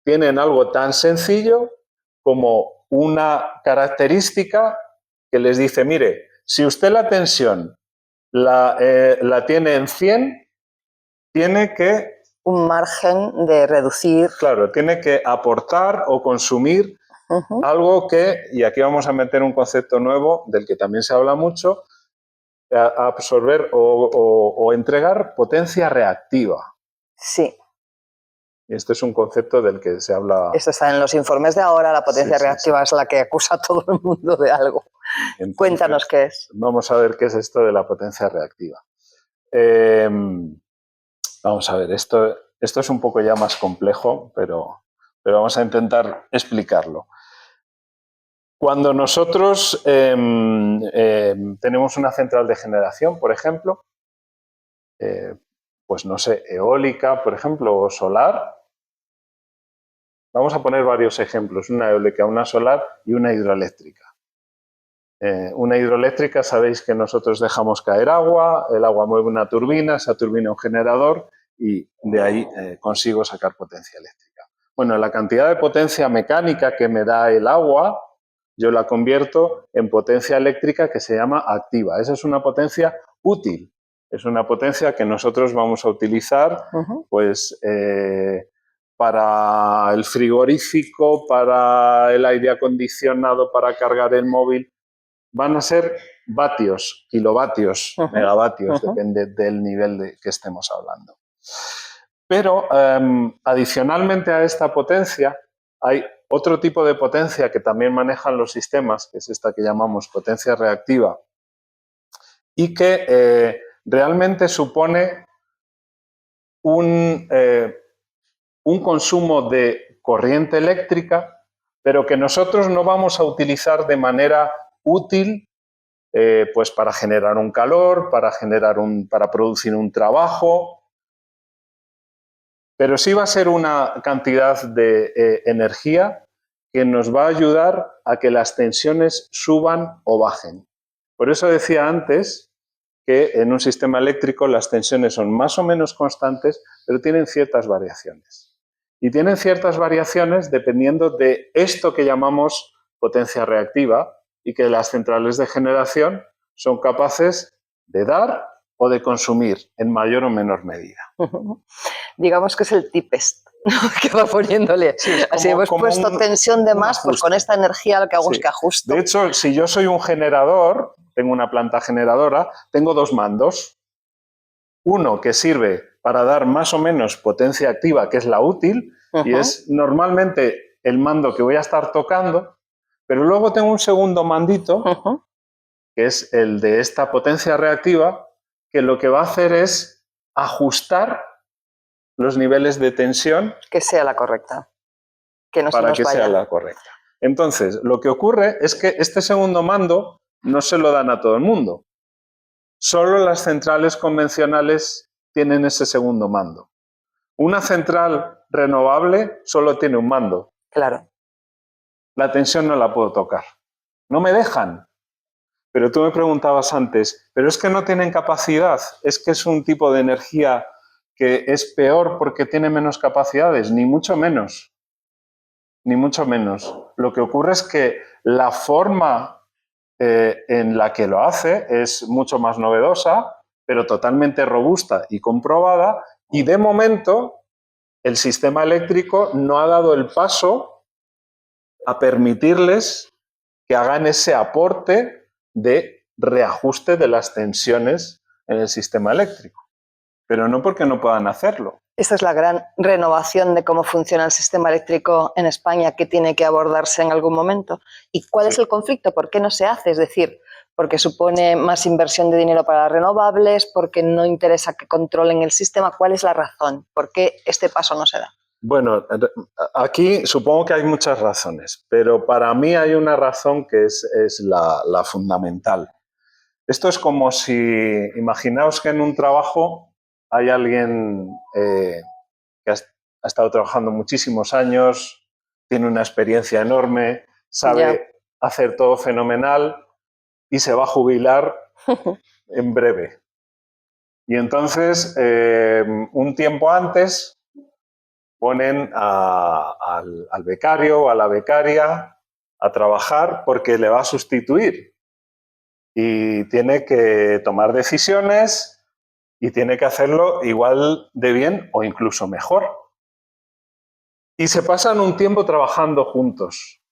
tienen algo tan sencillo como una característica que les dice, mire, si usted la tensión la tiene en 100, tiene que... Un margen de reducir. Claro, tiene que aportar o consumir algo que, y aquí vamos a meter un concepto nuevo del que también se habla mucho, absorber o entregar potencia reactiva. Sí. Y este es un concepto del que se habla... Esto está en los informes de ahora, la potencia reactiva es la que acusa a todo el mundo de algo. Entonces, cuéntanos qué es. Vamos a ver qué es esto de la potencia reactiva. Vamos a ver, esto es un poco ya más complejo, pero vamos a intentar explicarlo. Cuando nosotros tenemos una central de generación, por ejemplo, pues no sé, eólica, por ejemplo, o solar, vamos a poner varios ejemplos, una eólica, una solar y una hidroeléctrica. Una hidroeléctrica, sabéis que nosotros dejamos caer agua, el agua mueve una turbina, esa turbina un generador y de ahí consigo sacar potencia eléctrica. Bueno, la cantidad de potencia mecánica que me da el agua, yo la convierto en potencia eléctrica que se llama activa. Esa es una potencia útil. Es una potencia que nosotros vamos a utilizar pues, para el frigorífico, para el aire acondicionado, para cargar el móvil. Van a ser vatios, kilovatios, megavatios, depende del nivel que estemos hablando. Pero adicionalmente a esta potencia hay otro tipo de potencia que también manejan los sistemas, que es esta que llamamos potencia reactiva, y que realmente supone un consumo de corriente eléctrica, pero que nosotros no vamos a utilizar de manera útil pues para generar un calor, para producir un trabajo, pero sí va a ser una cantidad de energía que nos va a ayudar a que las tensiones suban o bajen. Por eso decía antes que en un sistema eléctrico las tensiones son más o menos constantes, pero tienen ciertas variaciones. Y tienen ciertas variaciones dependiendo de esto que llamamos potencia reactiva y que las centrales de generación son capaces de dar o de consumir en mayor o menor medida. Digamos que es el tipest, ¿no? Que va poniéndole. Sí, así hemos puesto tensión de más, pues con esta energía lo que hago es que ajusto. De hecho, si yo soy un generador, tengo una planta generadora, tengo dos mandos. Uno que sirve para dar más o menos potencia activa, que es la útil, y es normalmente el mando que voy a estar tocando, pero luego tengo un segundo mandito, que es el de esta potencia reactiva, que lo que va a hacer es ajustar los niveles de tensión. Que sea la correcta. Que no para se nos que vaya. Sea la correcta. Entonces, lo que ocurre es que este segundo mando no se lo dan a todo el mundo. Solo las centrales convencionales tienen ese segundo mando. Una central renovable solo tiene un mando. Claro. La tensión no la puedo tocar. No me dejan. Pero tú me preguntabas antes, ¿pero es que no tienen capacidad? ¿Es que es un tipo de energía que es peor porque tiene menos capacidades? Ni mucho menos. Ni mucho menos. Lo que ocurre es que la forma en la que lo hace es mucho más novedosa, pero totalmente robusta y comprobada, y de momento el sistema eléctrico no ha dado el paso a permitirles que hagan ese aporte de reajuste de las tensiones en el sistema eléctrico. Pero no porque no puedan hacerlo. Esta es la gran renovación de cómo funciona el sistema eléctrico en España que tiene que abordarse en algún momento. ¿Y cuál es el conflicto? ¿Por qué no se hace? Es decir, porque supone más inversión de dinero para las renovables, porque no interesa que controlen el sistema. ¿Cuál es la razón? ¿Por qué este paso no se da? Bueno, aquí supongo que hay muchas razones, pero para mí hay una razón que es la fundamental. Esto es como si, imaginaos que en un trabajo hay alguien que ha estado trabajando muchísimos años, tiene una experiencia enorme, sabe hacer todo fenomenal y se va a jubilar en breve. Y entonces, un tiempo antes, ponen al becario o a la becaria a trabajar porque le va a sustituir. Y tiene que tomar decisiones y tiene que hacerlo igual de bien o incluso mejor. Y se pasan un tiempo trabajando juntos.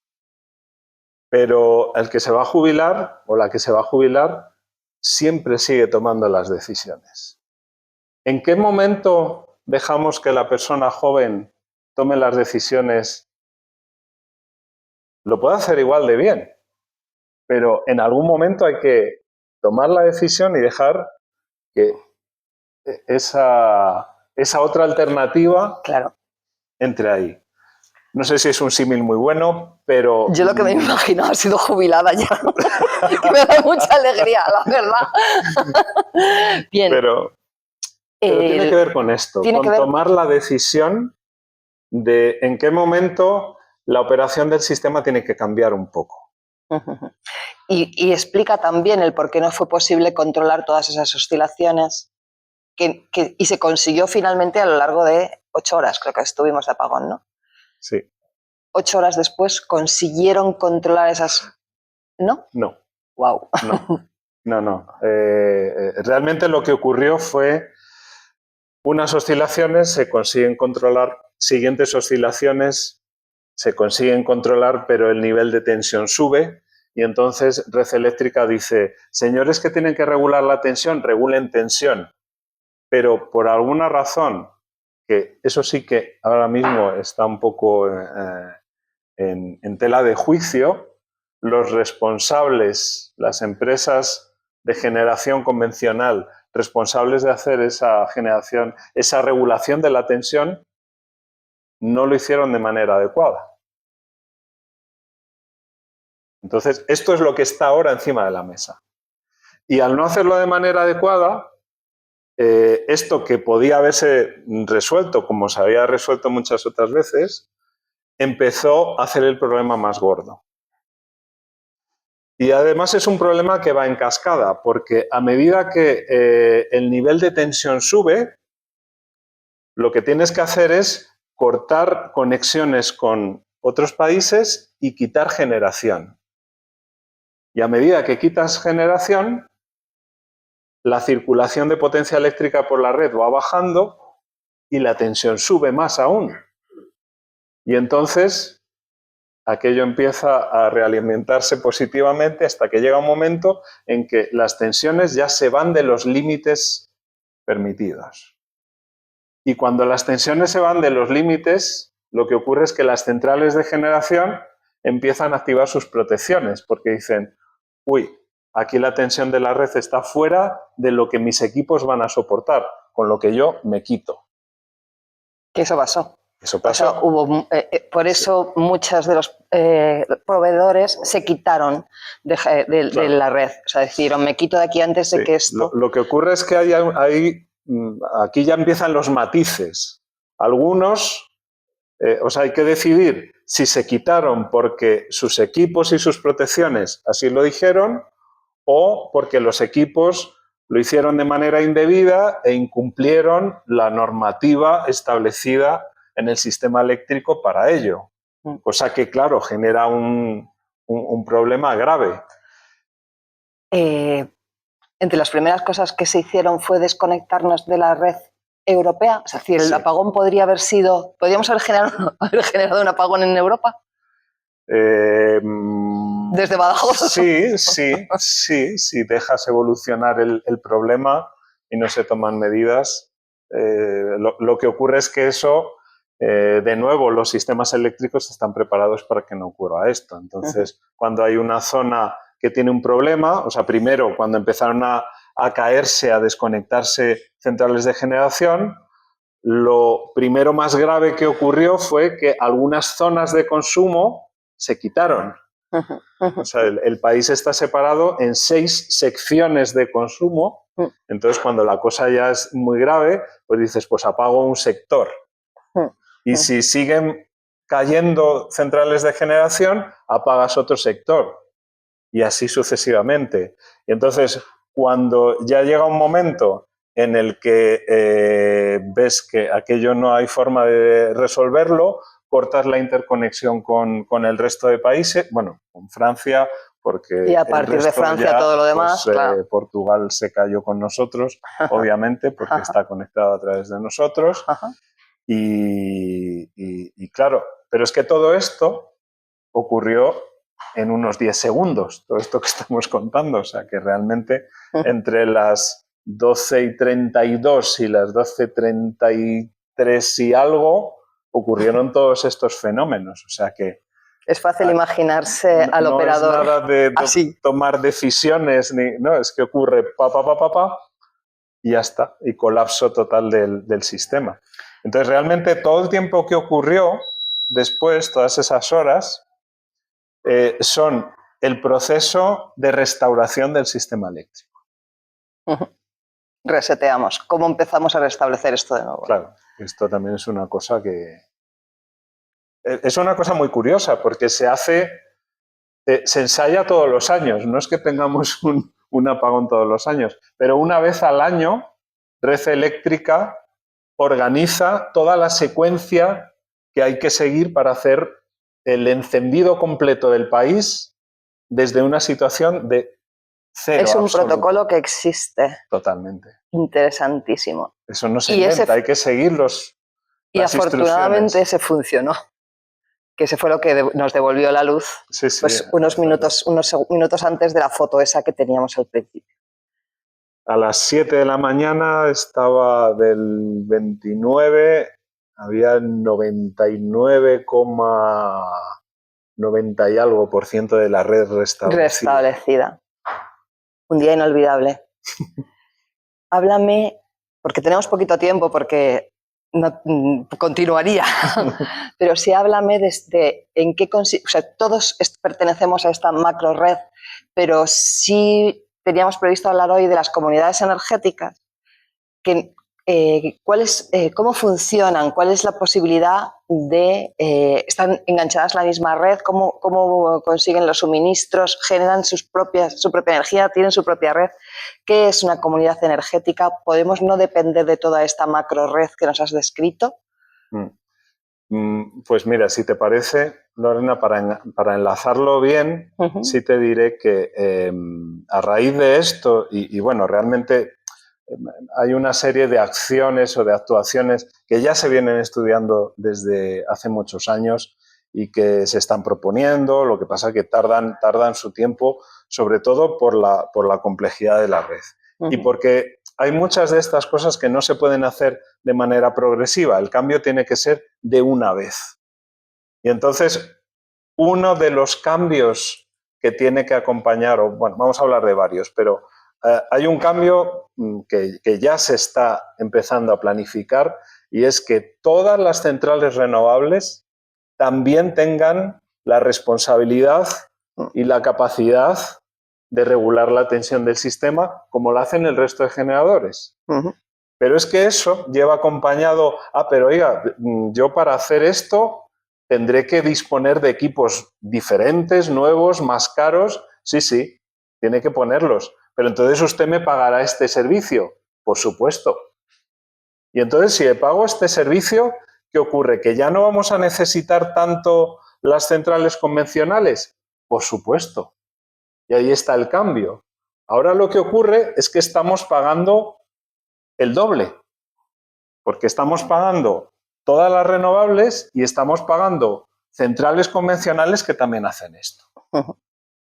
Pero el que se va a jubilar o la que se va a jubilar siempre sigue tomando las decisiones. ¿En qué momento dejamos que la persona joven tome las decisiones? Lo puede hacer igual de bien, pero en algún momento hay que tomar la decisión y dejar que esa otra alternativa entre ahí. No sé si es un símil muy bueno, pero... Yo lo que me imagino ha sido jubilada ya. Me da mucha alegría, la verdad. Bien. Pero tiene que ver con esto, con tomar la decisión de en qué momento la operación del sistema tiene que cambiar un poco. Y explica también el por qué no fue posible controlar todas esas oscilaciones y se consiguió finalmente a lo largo de 8 horas, creo que estuvimos de apagón, ¿no? Sí. 8 horas después consiguieron controlar esas... ¿No? No. Wow. No. No. Realmente lo que ocurrió fue unas oscilaciones se consiguen controlar, siguientes oscilaciones se consiguen controlar, pero el nivel de tensión sube y entonces Red Eléctrica dice, señores que tienen que regular la tensión, regulen tensión, pero por alguna razón, que eso sí que ahora mismo está un poco en tela de juicio, los responsables, las empresas de generación convencional responsables de hacer esa generación, esa regulación de la tensión, no lo hicieron de manera adecuada. Entonces, esto es lo que está ahora encima de la mesa. Y al no hacerlo de manera adecuada, esto que podía haberse resuelto, como se había resuelto muchas otras veces, empezó a hacer el problema más gordo. Y además es un problema que va en cascada, porque a medida que el nivel de tensión sube, lo que tienes que hacer es cortar conexiones con otros países y quitar generación. Y a medida que quitas generación, la circulación de potencia eléctrica por la red va bajando y la tensión sube más aún. Y entonces aquello empieza a realimentarse positivamente hasta que llega un momento en que las tensiones ya se van de los límites permitidos. Y cuando las tensiones se van de los límites, lo que ocurre es que las centrales de generación empiezan a activar sus protecciones, porque dicen, uy, aquí la tensión de la red está fuera de lo que mis equipos van a soportar, con lo que yo me quito. Que eso pasó. Eso pasó. O sea, por eso muchos de los proveedores se quitaron de la red. O sea, decidieron, me quito de aquí antes de que esto... Lo que ocurre es que aquí ya empiezan los matices. Algunos, o sea, hay que decidir si se quitaron porque sus equipos y sus protecciones así lo dijeron o porque los equipos lo hicieron de manera indebida e incumplieron la normativa establecida en el sistema eléctrico para ello. Cosa que, claro, genera un problema grave. Entre las primeras cosas que se hicieron fue desconectarnos de la red europea. Es decir, el apagón podría haber sido... ¿Podríamos haber generado un apagón en Europa? ¿Desde Badajoz? Sí, dejas evolucionar el problema y no se toman medidas. Lo que ocurre es que eso, de nuevo, los sistemas eléctricos están preparados para que no ocurra esto. Entonces, cuando hay una zona que tiene un problema, o sea, primero, cuando empezaron a caerse, a desconectarse centrales de generación, lo primero más grave que ocurrió fue que algunas zonas de consumo se quitaron. O sea, el país está separado en 6 secciones de consumo. Entonces, cuando la cosa ya es muy grave, pues dices, pues apago un sector. Y si siguen cayendo centrales de generación, apagas otro sector. Y así sucesivamente. Y entonces, cuando ya llega un momento en el que ves que aquello no hay forma de resolverlo, cortas la interconexión con el resto de países, bueno, con Francia, porque y a partir de Francia todo lo demás, pues, claro. Portugal se cayó con nosotros, obviamente, porque está conectado a través de nosotros. Y claro, pero es que todo esto ocurrió en unos 10 segundos, todo esto que estamos contando, o sea que realmente entre las 12:32 y las 12:33 y algo ocurrieron todos estos fenómenos, o sea que... Es fácil imaginarse al operador. No es nada de tomar decisiones, no, es que ocurre y ya está, y colapso total del sistema. Entonces realmente todo el tiempo que ocurrió después, todas esas horas, son el proceso de restauración del sistema eléctrico. Reseteamos. ¿Cómo empezamos a restablecer esto de nuevo? Claro, esto también es una cosa que... Es una cosa muy curiosa porque se ensaya todos los años. No es que tengamos un apagón todos los años, pero una vez al año Red Eléctrica organiza toda la secuencia que hay que seguir para hacer el encendido completo del país desde una situación de Cero, Es un absoluto. protocolo que existe. Totalmente. Interesantísimo. Eso no se Y inventa, hay que seguir las afortunadamente instrucciones. ese funcionó, que ese fue lo que nos devolvió la luz, Sí, sí, pues unos minutos antes de la foto esa que teníamos al principio. A las 7 de la mañana estaba del 29, había 99,90 y algo por ciento de la red restablecida. Un día inolvidable. Háblame, porque tenemos poquito tiempo, porque no, continuaría, pero sí háblame desde en qué consiste, o sea, todos pertenecemos a esta macro red, pero sí teníamos previsto hablar hoy de las comunidades energéticas, que, cómo funcionan, cuál es la posibilidad de estar enganchadas a la misma red, cómo consiguen los suministros, generan su propia energía, tienen su propia red. ¿Qué es una comunidad energética? ¿Podemos no depender de toda esta macro red que nos has descrito? Pues mira, si te parece, Lorena, para enlazarlo bien, sí te diré que a raíz de esto, y bueno, realmente hay una serie de acciones o de actuaciones que ya se vienen estudiando desde hace muchos años y que se están proponiendo, lo que pasa es que tardan su tiempo, sobre todo por la complejidad de la red. Y porque hay muchas de estas cosas que no se pueden hacer de manera progresiva, el cambio tiene que ser de una vez. Y entonces, uno de los cambios que tiene que acompañar, o bueno, vamos a hablar de varios, pero hay un cambio que ya se está empezando a planificar y es que todas las centrales renovables también tengan la responsabilidad y la capacidad de regular la tensión del sistema como lo hacen el resto de generadores. Pero es que eso lleva acompañado, pero oiga, yo para hacer esto tendré que disponer de equipos diferentes, nuevos, más caros. Sí, tiene que ponerlos. Pero entonces usted me pagará este servicio, por supuesto. Y entonces si le pago este servicio, ¿qué ocurre? ¿Que ya no vamos a necesitar tanto las centrales convencionales? Por supuesto. Y ahí está el cambio. Ahora lo que ocurre es que estamos pagando el doble, porque estamos pagando todas las renovables y estamos pagando centrales convencionales que también hacen esto.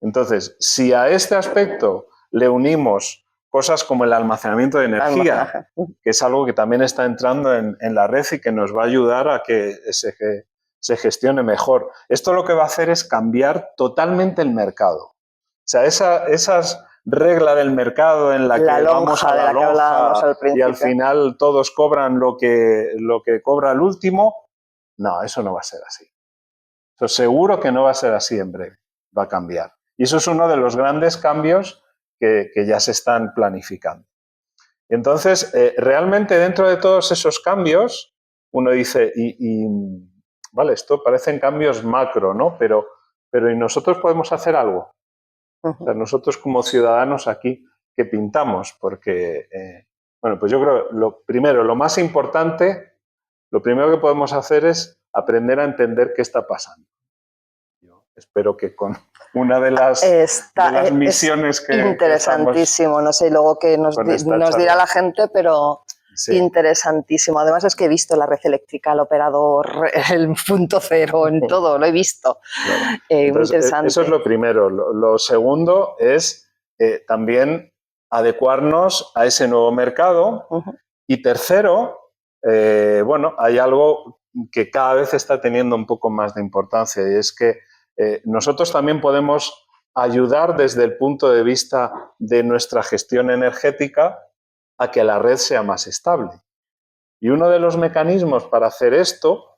Entonces, si a este aspecto le unimos cosas como el almacenamiento de energía, que es algo que también está entrando en la red y que nos va a ayudar a que se gestione mejor. Esto lo que va a hacer es cambiar totalmente el mercado. O sea, esas regla del mercado en la que vamos a la lonja y al final todos cobran lo que cobra el último, no, eso no va a ser así. Eso seguro que no va a ser así en breve, va a cambiar. Y eso es uno de los grandes cambios que ya se están planificando. Entonces, realmente dentro de todos esos cambios, uno dice, vale, esto parecen cambios macro, ¿no? Pero ¿y nosotros podemos hacer algo? O sea, nosotros como ciudadanos aquí, ¿qué pintamos? Porque, bueno, pues yo creo, lo más importante, lo primero que podemos hacer es aprender a entender qué está pasando. Yo espero que con una de las misiones que interesantísimo, no sé luego qué nos dirá la gente, pero sí. Interesantísimo. Además es que he visto la red eléctrica, el operador, el punto cero, en todo, lo he visto. Claro. Entonces, muy interesante. Eso es lo primero. Lo segundo es también adecuarnos a ese nuevo mercado. Y tercero, bueno, hay algo que cada vez está teniendo un poco más de importancia y es que nosotros también podemos ayudar desde el punto de vista de nuestra gestión energética a que la red sea más estable. Y uno de los mecanismos para hacer esto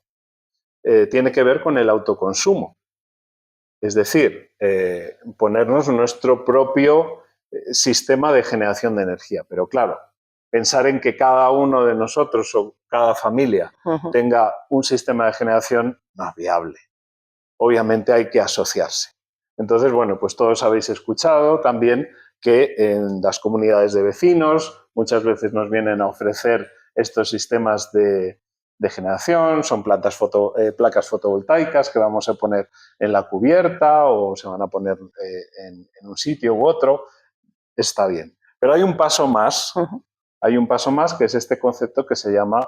tiene que ver con el autoconsumo. Es decir, ponernos nuestro propio sistema de generación de energía. Pero claro, pensar en que cada uno de nosotros o cada familia tenga un sistema de generación no es viable. Obviamente hay que asociarse. Entonces, bueno, pues todos habéis escuchado también que en las comunidades de vecinos muchas veces nos vienen a ofrecer estos sistemas de generación, son placas fotovoltaicas que vamos a poner en la cubierta o se van a poner en un sitio u otro. está bien. Pero hay un paso más, que es este concepto que se llama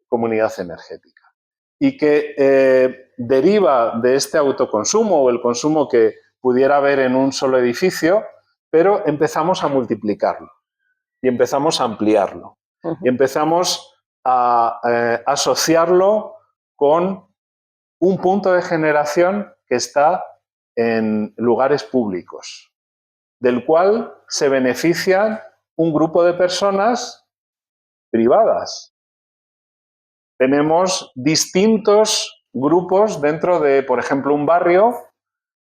comunidad energética y que deriva de este autoconsumo o el consumo que pudiera haber en un solo edificio, pero empezamos a multiplicarlo y empezamos a ampliarlo y empezamos a asociarlo con un punto de generación que está en lugares públicos, del cual se benefician un grupo de personas privadas. Tenemos distintos grupos dentro de, por ejemplo, un barrio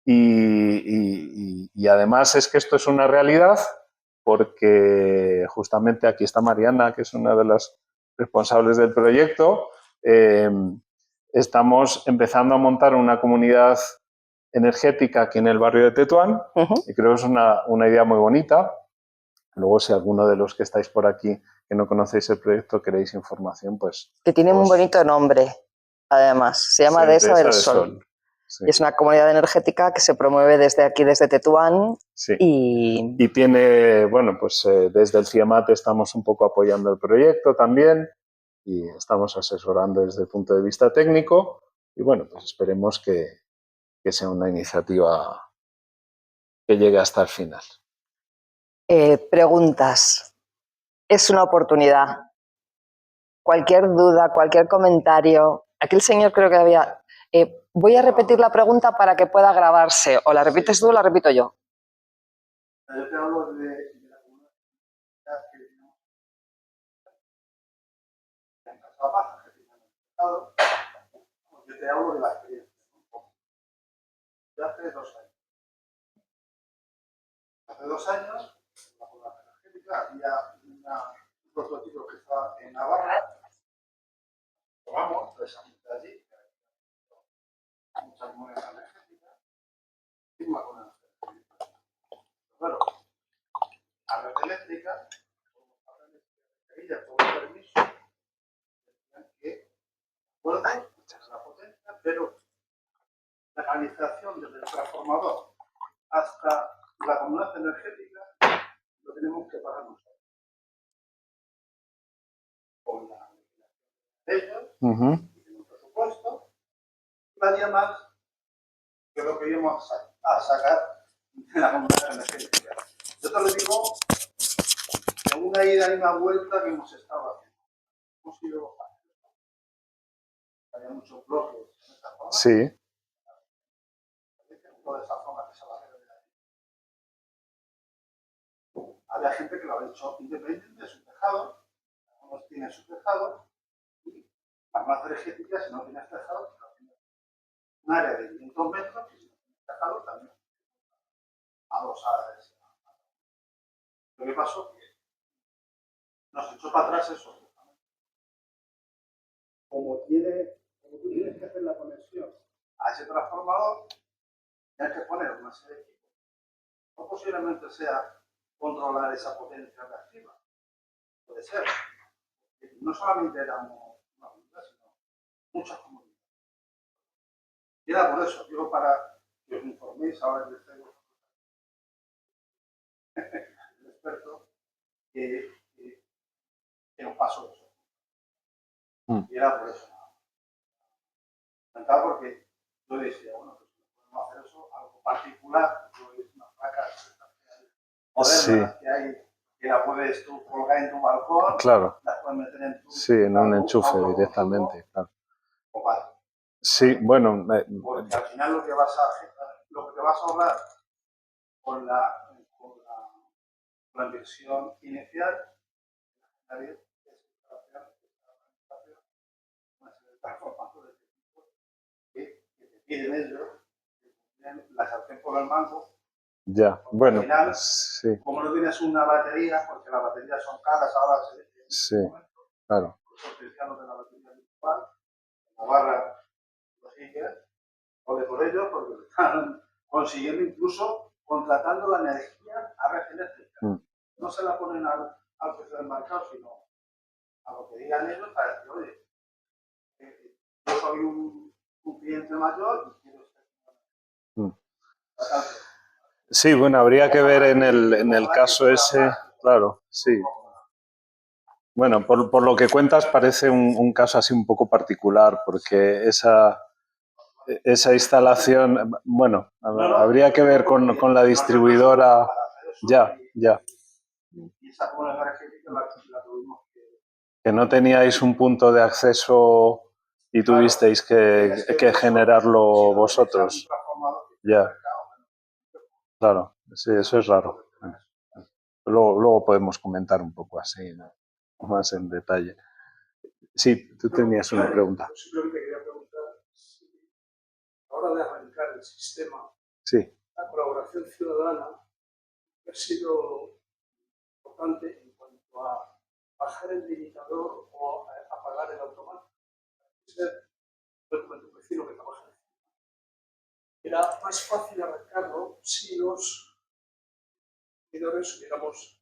y además es que esto es una realidad porque justamente aquí está Mariana, que es una de las responsables del proyecto. Estamos empezando a montar una comunidad energética aquí en el barrio de Tetuán y creo que es una idea muy bonita. Luego, si alguno de los que estáis por aquí que no conocéis el proyecto queréis información, pues... Que tiene un bonito nombre, además. Se llama Dehesa del Sol. Sí. Y es una comunidad energética que se promueve desde aquí, desde Tetuán. Sí. Y tiene, bueno, pues desde el CIEMAT estamos un poco apoyando el proyecto también y estamos asesorando desde el punto de vista técnico y bueno, pues esperemos que sea una iniciativa que llegue hasta el final. Preguntas. Es una oportunidad. Cualquier duda, cualquier comentario. Aquí el señor creo que había... voy a repetir la pregunta para que pueda grabarse. O la repites tú o la repito yo. Yo te hablo de la comunidad que tenemos en Casa Baja, que tiene el Estado. Yo te hablo de la experiencia. De hace 2 años. Hace 2 años, en la comunidad energética, había un prototipo que estaba en Navarra. Probamos precisamente allí. Muchas monedas energéticas. Y una comunidad energética. Bueno, la red eléctrica, ella por un permiso, decían que, bueno, la potencia, pero la canalización desde el transformador hasta la comunidad energética lo tenemos que pagar nosotros. Con la de ellos, y en un presupuesto, valía más que lo que íbamos a sacar de la comunidad energética. Yo te lo digo en una ida y una vuelta que hemos estado haciendo. Hemos ido a... Había muchos bloques en esta zona. Sí. Toda esa zona que se va a hacer de ahí. Había gente que lo había hecho independiente de su tejado. Algunos tienen su tejado y las más energéticas, si no tienes tejado, tienes un área de 500 metros y si no tienes tejado también a 2 áreas. Lo que pasó que nos echó para atrás eso. Como tú tienes que hacer la conexión a ese transformador, tienes que poner una serie de equipos. No posiblemente sea controlar esa potencia reactiva. Puede ser. No solamente éramos una comunidad, sino muchas comunidades. Y era por eso, digo, para que os informéis ahora de este el experto que nos pasó eso. Y era por eso. Comentaba porque yo decía, bueno, pues podemos hacer eso, algo particular, yo hice unas placas modernas que hay, que la puedes tú colgar en tu balcón, claro. las puedes meter en tu... Sí, en un enchufe directamente, claro. O vale. Sí, bueno... Porque al final lo que te vas a ahorrar con la inversión inicial es que te piden ellos, la sartén por el mango. Ya, bueno, al final, sí. como no tienes una batería, porque las baterías son caras ahora, sí, claro. Los cristianos de la batería virtual, en Navarra, los sigues, ole por ellos, porque están consiguiendo incluso contratando la energía a red eléctrica. No se la ponen al precio del mercado, sino a lo que digan ellos para decir, oye, yo soy un cliente mayor y quiero estar. Sí, bueno, habría que ver en el caso ese, claro, sí. Bueno, por lo que cuentas parece un caso así un poco particular, porque esa instalación, bueno, habría que ver con la distribuidora. Ya. Y esa comunidad energética la tuvimos Que no teníais un punto de acceso y tuvisteis que generarlo vosotros. Ya. Claro, sí, eso es raro. Luego podemos comentar un poco así, ¿no? Más en detalle. Sí, tú tenías una pregunta. Simplemente quería preguntar si a la hora de arrancar el sistema, Sí. la colaboración ciudadana ha sido importante en cuanto a bajar el limitador o apagar el automático. Con tu vecino que trabaja en el sistema. Era más fácil arrancarlo si los consumidores hubiéramos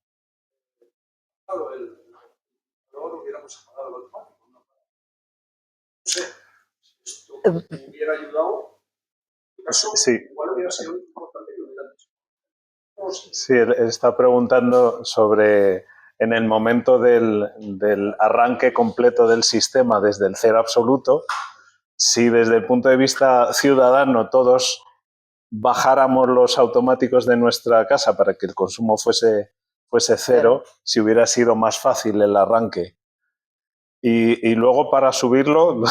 apagado el limitador, hubiéramos apagado el automático. No sé si esto hubiera ayudado. En caso, sí. igual hubiera sido importante que lo hubieran hecho. Sí, él está preguntando sobre en el momento del arranque completo del sistema desde el cero absoluto, si desde el punto de vista ciudadano todos bajáramos los automáticos de nuestra casa para que el consumo fuese cero, si hubiera sido más fácil el arranque. Y luego para subirlo...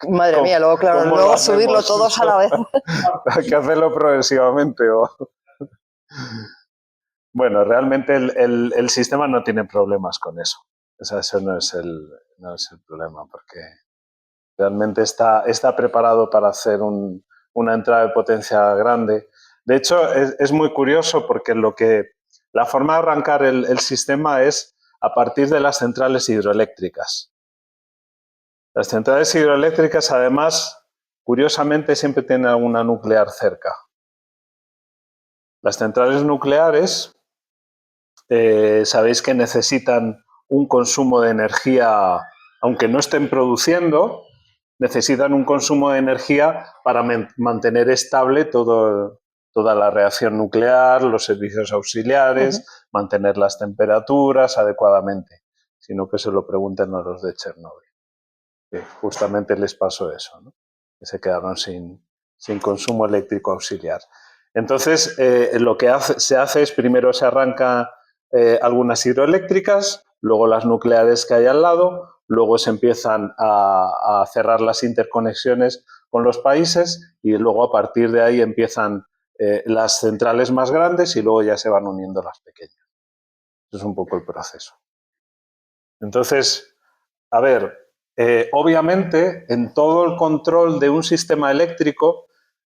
Madre mía, luego, claro, luego subirlo todos a la vez. Hay que hacerlo progresivamente. Bueno, realmente el sistema no tiene problemas con eso. O sea, eso no es el problema, porque realmente está preparado para hacer una entrada de potencia grande. De hecho, es muy curioso porque la forma de arrancar el sistema es a partir de las centrales hidroeléctricas. Las centrales hidroeléctricas, además, curiosamente, siempre tienen alguna nuclear cerca. Las centrales nucleares, sabéis que necesitan un consumo de energía, aunque no estén produciendo, necesitan un consumo de energía para mantener estable toda la reacción nuclear, los servicios auxiliares, mantener las temperaturas adecuadamente, sino que se lo pregunten a los de Chernóbil. Que justamente les pasó eso, ¿no? Que se quedaron sin consumo eléctrico auxiliar. Entonces, lo que se hace es primero se arranca algunas hidroeléctricas, luego las nucleares que hay al lado, luego se empiezan a cerrar las interconexiones con los países y luego a partir de ahí empiezan las centrales más grandes y luego ya se van uniendo las pequeñas. Eso es un poco el proceso. Entonces, a ver, obviamente en todo el control de un sistema eléctrico,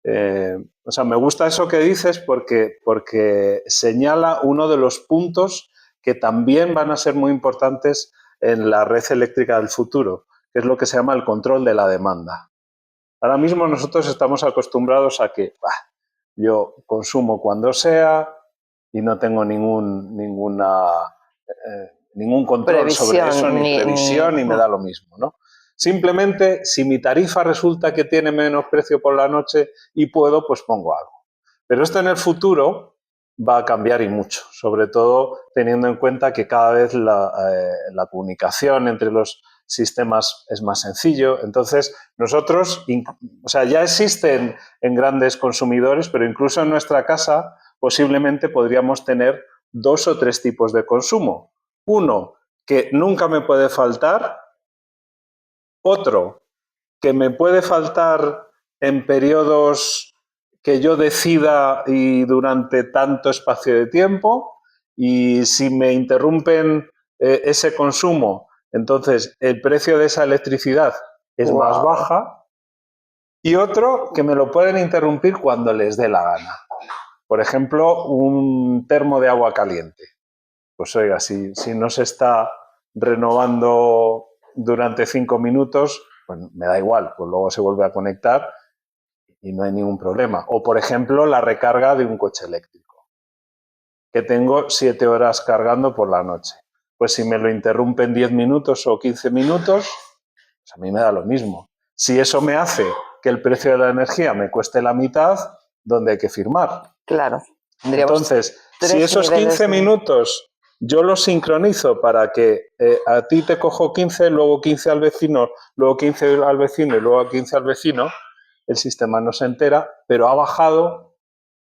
o sea, me gusta eso que dices porque señala uno de los puntos que también van a ser muy importantes en la red eléctrica del futuro, que es lo que se llama el control de la demanda. Ahora mismo nosotros estamos acostumbrados a que yo consumo cuando sea y no tengo ningún control sobre eso, ni previsión, ni me da lo mismo, ¿no? Simplemente, si mi tarifa resulta que tiene menos precio por la noche y puedo, pues pongo algo. Pero esto en el futuro va a cambiar y mucho, sobre todo teniendo en cuenta que cada vez la comunicación entre los sistemas es más sencillo. Entonces, nosotros, o sea, ya existen en grandes consumidores, pero incluso en nuestra casa posiblemente podríamos tener 2 o 3 tipos de consumo. Uno, que nunca me puede faltar. Otro, que me puede faltar en periodos que yo decida y durante tanto espacio de tiempo. Y si me interrumpen ese consumo, entonces el precio de esa electricidad es más baja. Y otro, que me lo pueden interrumpir cuando les dé la gana. Por ejemplo, un termo de agua caliente. Pues oiga, si no se está renovando durante 5 minutos, pues me da igual, pues luego se vuelve a conectar y no hay ningún problema. O, por ejemplo, la recarga de un coche eléctrico, que tengo 7 horas cargando por la noche. Pues si me lo interrumpen 10 minutos o 15 minutos, pues a mí me da lo mismo. Si eso me hace que el precio de la energía me cueste la mitad, ¿dónde hay que firmar? Claro. Tendríamos Entonces, si 3 esos niveles 15 de- minutos yo los sincronizo para que a ti te cojo 15, luego 15 al vecino, luego 15 al vecino y luego 15 al vecino, el sistema no se entera, pero ha bajado,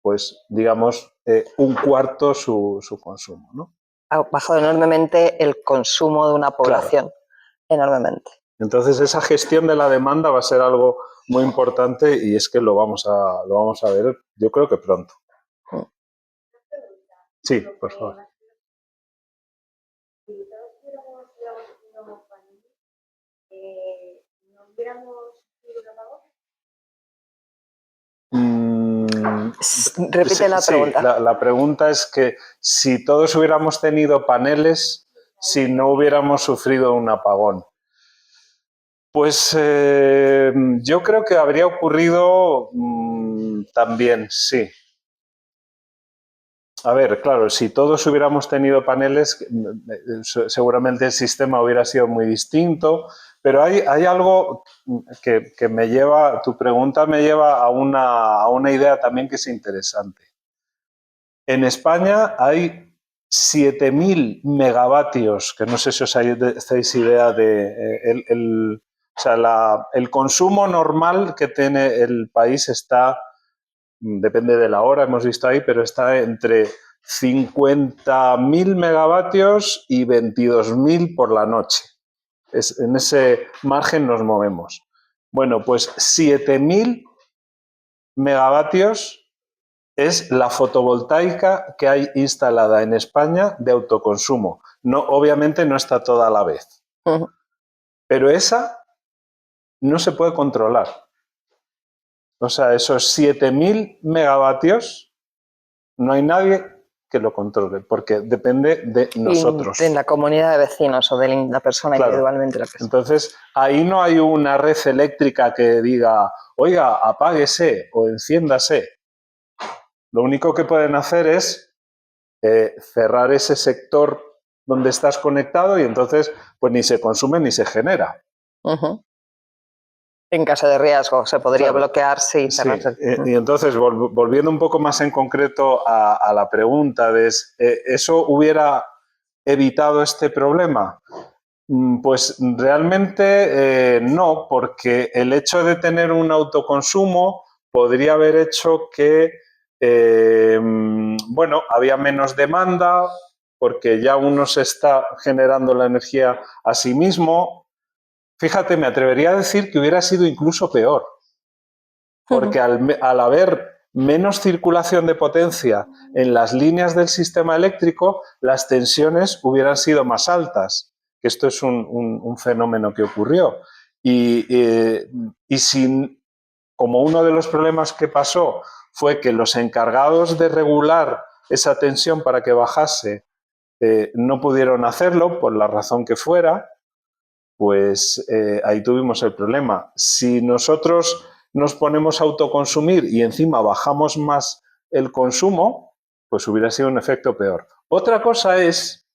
pues, digamos, un cuarto su consumo, ¿no? Ha bajado enormemente el consumo de una Claro. población. Enormemente. Entonces, esa gestión de la demanda va a ser algo muy importante y es que lo vamos a ver, yo creo que pronto. Sí, por favor. Si todos hubiéramos tenido paneles, ¿no hubiéramos sufrido un apagón? Repite la pregunta. Sí, la pregunta es que si todos hubiéramos tenido paneles, si no hubiéramos sufrido un apagón. Pues yo creo que habría ocurrido también, sí. A ver, claro, si todos hubiéramos tenido paneles, seguramente el sistema hubiera sido muy distinto, pero hay algo que me lleva, tu pregunta me lleva a una idea también que es interesante. En España hay 7.000 megavatios, que no sé si os hacéis idea de... el consumo normal que tiene el país está, depende de la hora, hemos visto ahí, pero está entre 50.000 megavatios y 22.000 por la noche. En ese margen nos movemos. Bueno, pues 7.000 megavatios es la fotovoltaica que hay instalada en España de autoconsumo. No, obviamente no está toda a la vez, pero esa no se puede controlar. O sea, esos 7.000 megavatios no hay nadie que lo controle, porque depende de nosotros. De la comunidad de vecinos o de la persona individualmente. Entonces, ahí no hay una red eléctrica que diga, oiga, apáguese o enciéndase. Lo único que pueden hacer es cerrar ese sector donde estás conectado y entonces pues ni se consume ni se genera. En caso de riesgo se podría bloquear si cerrarse. Y entonces, volviendo un poco más en concreto a la pregunta de ¿eso hubiera evitado este problema? Pues realmente no, porque el hecho de tener un autoconsumo podría haber hecho que, bueno, había menos demanda, porque ya uno se está generando la energía a sí mismo. Fíjate, me atrevería a decir que hubiera sido incluso peor, porque al haber menos circulación de potencia en las líneas del sistema eléctrico, las tensiones hubieran sido más altas. Esto es un fenómeno que ocurrió. Y si, como uno de los problemas que pasó fue que los encargados de regular esa tensión para que bajase no pudieron hacerlo por la razón que fuera, pues ahí tuvimos el problema. Si nosotros nos ponemos a autoconsumir y encima bajamos más el consumo, pues hubiera sido un efecto peor. Otra cosa es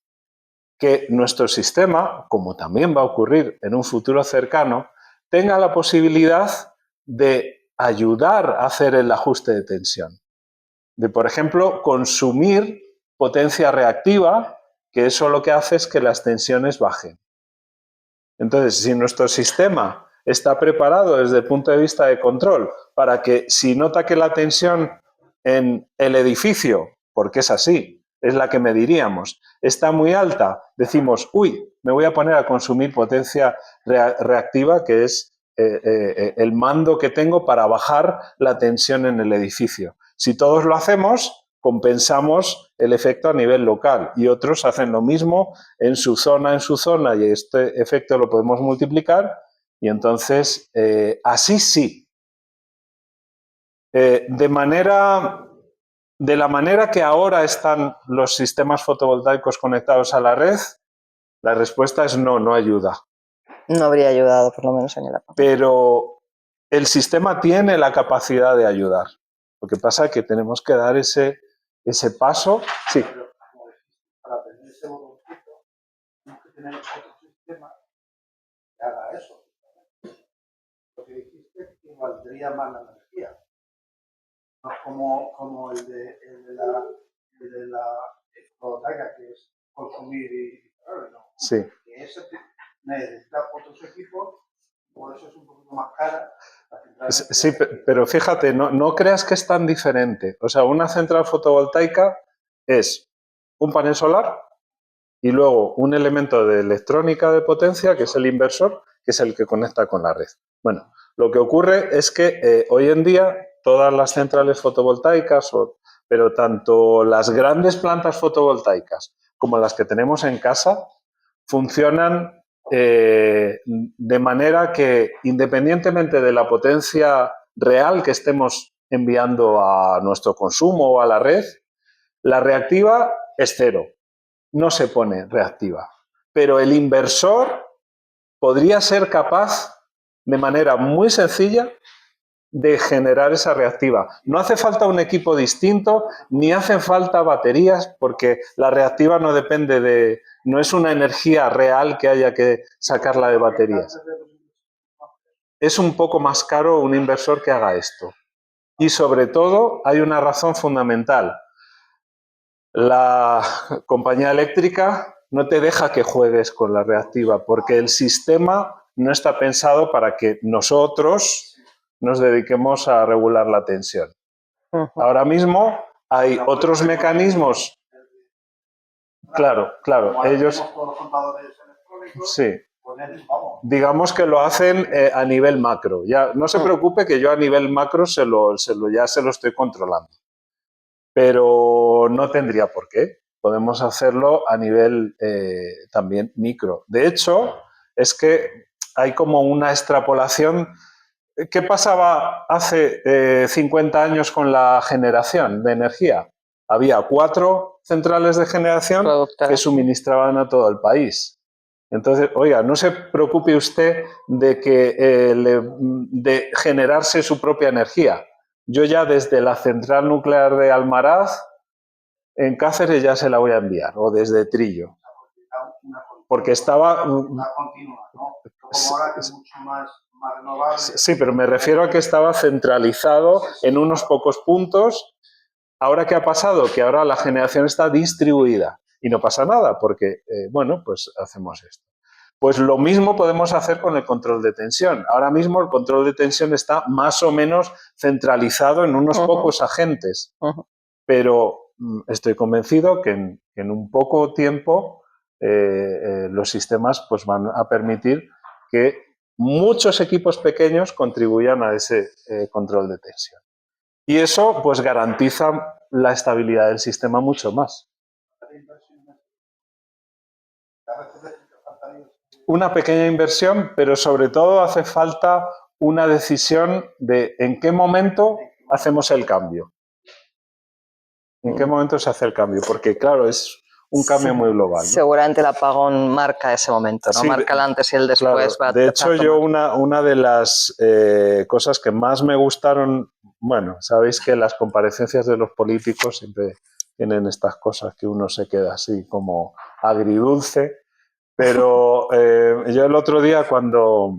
que nuestro sistema, como también va a ocurrir en un futuro cercano, tenga la posibilidad de ayudar a hacer el ajuste de tensión. De, por ejemplo, consumir potencia reactiva, que eso lo que hace es que las tensiones bajen. Entonces, si nuestro sistema está preparado desde el punto de vista de control para que si nota que la tensión en el edificio, porque es así, es la que mediríamos, está muy alta, decimos, uy, me voy a poner a consumir potencia reactiva, que es el mando que tengo para bajar la tensión en el edificio. Si todos lo hacemos, compensamos el efecto a nivel local y otros hacen lo mismo en su zona, y este efecto lo podemos multiplicar y entonces así sí. De la manera que ahora están los sistemas fotovoltaicos conectados a la red, la respuesta es no, no ayuda. No habría ayudado, por lo menos en el apagón. Pero el sistema tiene la capacidad de ayudar. Lo que pasa es que tenemos que dar ese paso. Sí. Para tener ese botoncito, tenemos que tener otro sistema que haga eso. Lo que dijiste que valdría más la energía. no es como el de la fotovoltaica, que es consumir y no. Sí. Que ese necesita otros equipos, por eso es un poquito más cara. Sí, pero fíjate, no creas que es tan diferente. O sea, una central fotovoltaica es un panel solar y luego un elemento de electrónica de potencia, que es el inversor, que es el que conecta con la red. Bueno, lo que ocurre es que hoy en día todas las centrales fotovoltaicas, pero tanto las grandes plantas fotovoltaicas como las que tenemos en casa, funcionan de manera que, independientemente de la potencia real que estemos enviando a nuestro consumo o a la red, la reactiva es cero, no se pone reactiva. Pero el inversor podría ser capaz, de manera muy sencilla, de generar esa reactiva. No hace falta un equipo distinto, ni hacen falta baterías, porque la reactiva no depende de... no es una energía real que haya que sacarla de baterías. Es un poco más caro un inversor que haga esto. Y sobre todo hay una razón fundamental. La compañía eléctrica no te deja que juegues con la reactiva, porque el sistema no está pensado para que nosotros nos dediquemos a regular la tensión. Ahora mismo hay otros mecanismos. Claro, ellos... Sí. Digamos que lo hacen a nivel macro. Ya, no se preocupe que yo a nivel macro ya se lo estoy controlando. Pero no tendría por qué. Podemos hacerlo a nivel también micro. De hecho, es que hay como una extrapolación. ¿Qué pasaba hace 50 años con la generación de energía? Había 4 centrales de generación que suministraban a todo el país. Entonces, oiga, no se preocupe usted de generarse su propia energía. Yo ya desde la central nuclear de Almaraz, en Cáceres, ya se la voy a enviar, o desde Trillo. Porque estaba... Sí, pero me refiero a que estaba centralizado en unos pocos puntos. ¿Ahora qué ha pasado? Que ahora la generación está distribuida y no pasa nada porque, bueno, pues hacemos esto. Pues lo mismo podemos hacer con el control de tensión. Ahora mismo el control de tensión está más o menos centralizado en unos pocos agentes, pero estoy convencido que en un poco tiempo los sistemas pues van a permitir que muchos equipos pequeños contribuyan a ese control de tensión. Y eso pues garantiza la estabilidad del sistema mucho más. Una pequeña inversión, pero sobre todo hace falta una decisión de en qué momento hacemos el cambio. ¿En qué momento se hace el cambio? Porque claro, es un cambio muy global, ¿no? Seguramente el apagón marca ese momento, ¿no? Sí, marca el antes y el después. Claro. De hecho, yo una de las cosas que más me gustaron, bueno, sabéis que las comparecencias de los políticos siempre tienen estas cosas que uno se queda así como agridulce, pero yo el otro día cuando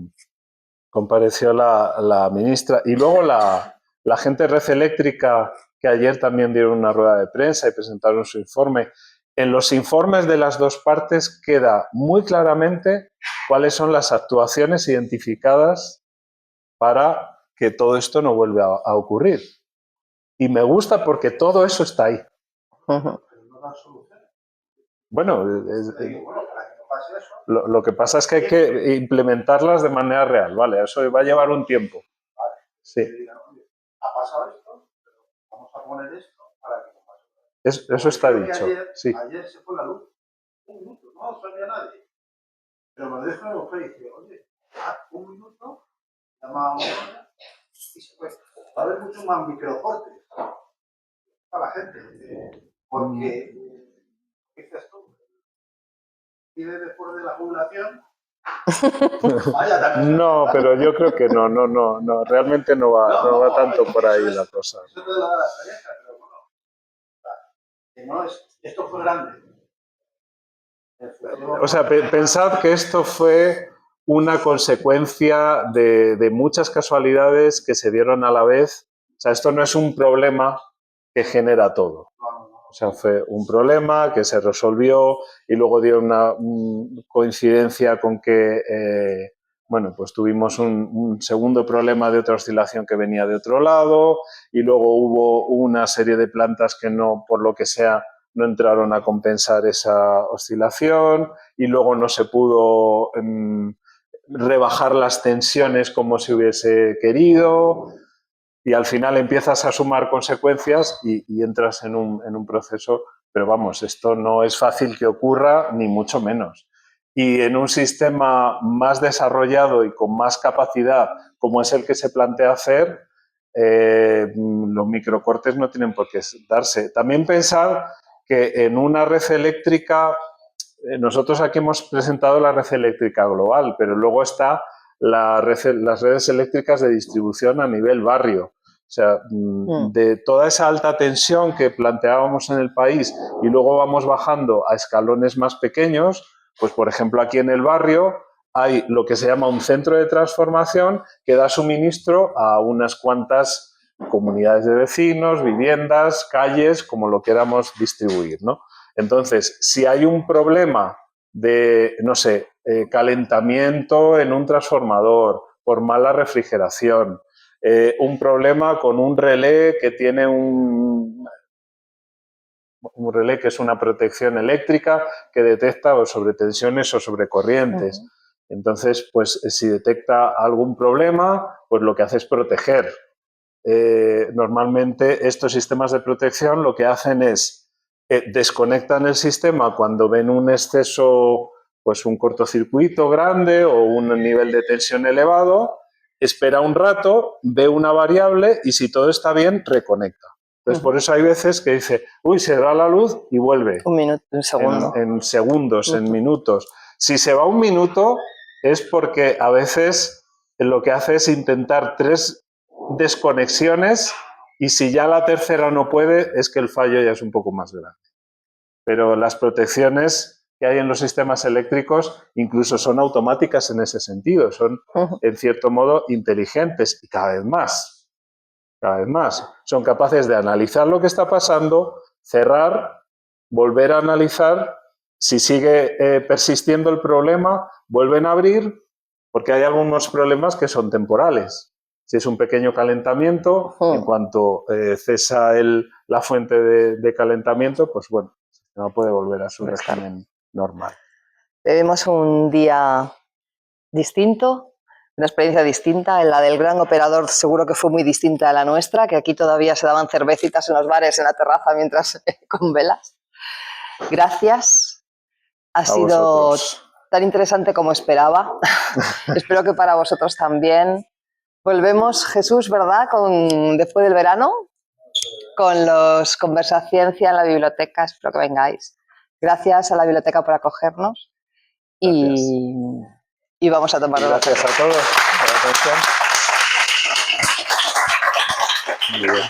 compareció la ministra y luego la gente de Red Eléctrica, que ayer también dieron una rueda de prensa y presentaron su informe. En los informes de las dos partes queda muy claramente cuáles son las actuaciones identificadas para que todo esto no vuelva a ocurrir. Y me gusta porque todo eso está ahí. Bueno, lo que pasa es que hay que implementarlas de manera real, ¿vale? Eso va a llevar un tiempo. Sí. Ha pasado esto, pero vamos a poner esto para que no pase. Eso está dicho. Ayer se fue la luz. Un minuto, no sabía nadie. Pero me deja el mujer y dice, oye, un minuto, llama a una hora y se fue. Va a haber muchos más microcortes para la gente. Porque, ¿qué dices tú? Y después de la jubilación. No, pero yo creo que no, realmente no va tanto por ahí la cosa. Eso es de las parejas, pero bueno, esto fue grande. O sea, pensad que esto fue una consecuencia de muchas casualidades que se dieron a la vez O sea, esto no es un problema que genera todo. O sea, fue un problema que se resolvió y luego dio una coincidencia con que, bueno, pues tuvimos un segundo problema de otra oscilación que venía de otro lado y luego hubo una serie de plantas que no, por lo que sea, no entraron a compensar esa oscilación y luego no se pudo rebajar las tensiones como se hubiese querido. Y al final empiezas a sumar consecuencias y entras en un proceso, pero vamos, esto no es fácil que ocurra, ni mucho menos. Y en un sistema más desarrollado y con más capacidad, como es el que se plantea hacer, los microcortes no tienen por qué darse. También pensar que en una red eléctrica, nosotros aquí hemos presentado la red eléctrica global, pero luego está las redes eléctricas de distribución a nivel barrio. O sea, de toda esa alta tensión que planteábamos en el país y luego vamos bajando a escalones más pequeños, pues por ejemplo aquí en el barrio hay lo que se llama un centro de transformación que da suministro a unas cuantas comunidades de vecinos, viviendas, calles, como lo queramos distribuir, ¿no? Entonces, si hay un problema de, no sé, calentamiento en un transformador por mala refrigeración, un problema con un relé que tiene un relé que es una protección eléctrica que detecta o sobretensiones o sobrecorrientes. Entonces, pues si detecta algún problema, pues lo que hace es proteger. Normalmente estos sistemas de protección lo que hacen es desconectan el sistema cuando ven un exceso, pues un cortocircuito grande o un nivel de tensión elevado, espera un rato, ve una variable y si todo está bien, reconecta. Entonces, por eso hay veces que dice, uy, se da la luz y vuelve. Un minuto, un segundo. En segundos, en minutos. Si se va un minuto es porque a veces lo que hace es intentar 3 desconexiones y si ya la tercera no puede es que el fallo ya es un poco más grande. Pero las protecciones que hay en los sistemas eléctricos incluso son automáticas en ese sentido, son en cierto modo inteligentes y cada vez más. Cada vez más. Son capaces de analizar lo que está pasando, cerrar, volver a analizar. Si sigue persistiendo el problema, vuelven a abrir, porque hay algunos problemas que son temporales. Si es un pequeño calentamiento, en cuanto cesa la fuente de calentamiento, pues bueno, el sistema puede volver a su régimen normal. Vivimos un día distinto, una experiencia distinta. La del gran operador seguro que fue muy distinta a la nuestra, que aquí todavía se daban cervecitas en los bares, en la terraza, mientras con velas. Gracias. Ha sido tan interesante como esperaba. Espero que para vosotros también. Volvemos, Jesús, ¿verdad? Después del verano, con los Conversaciencia en la biblioteca. Espero que vengáis. Gracias a la biblioteca por acogernos. Y vamos a tomar una. Gracias a todos por la atención. Muy bien.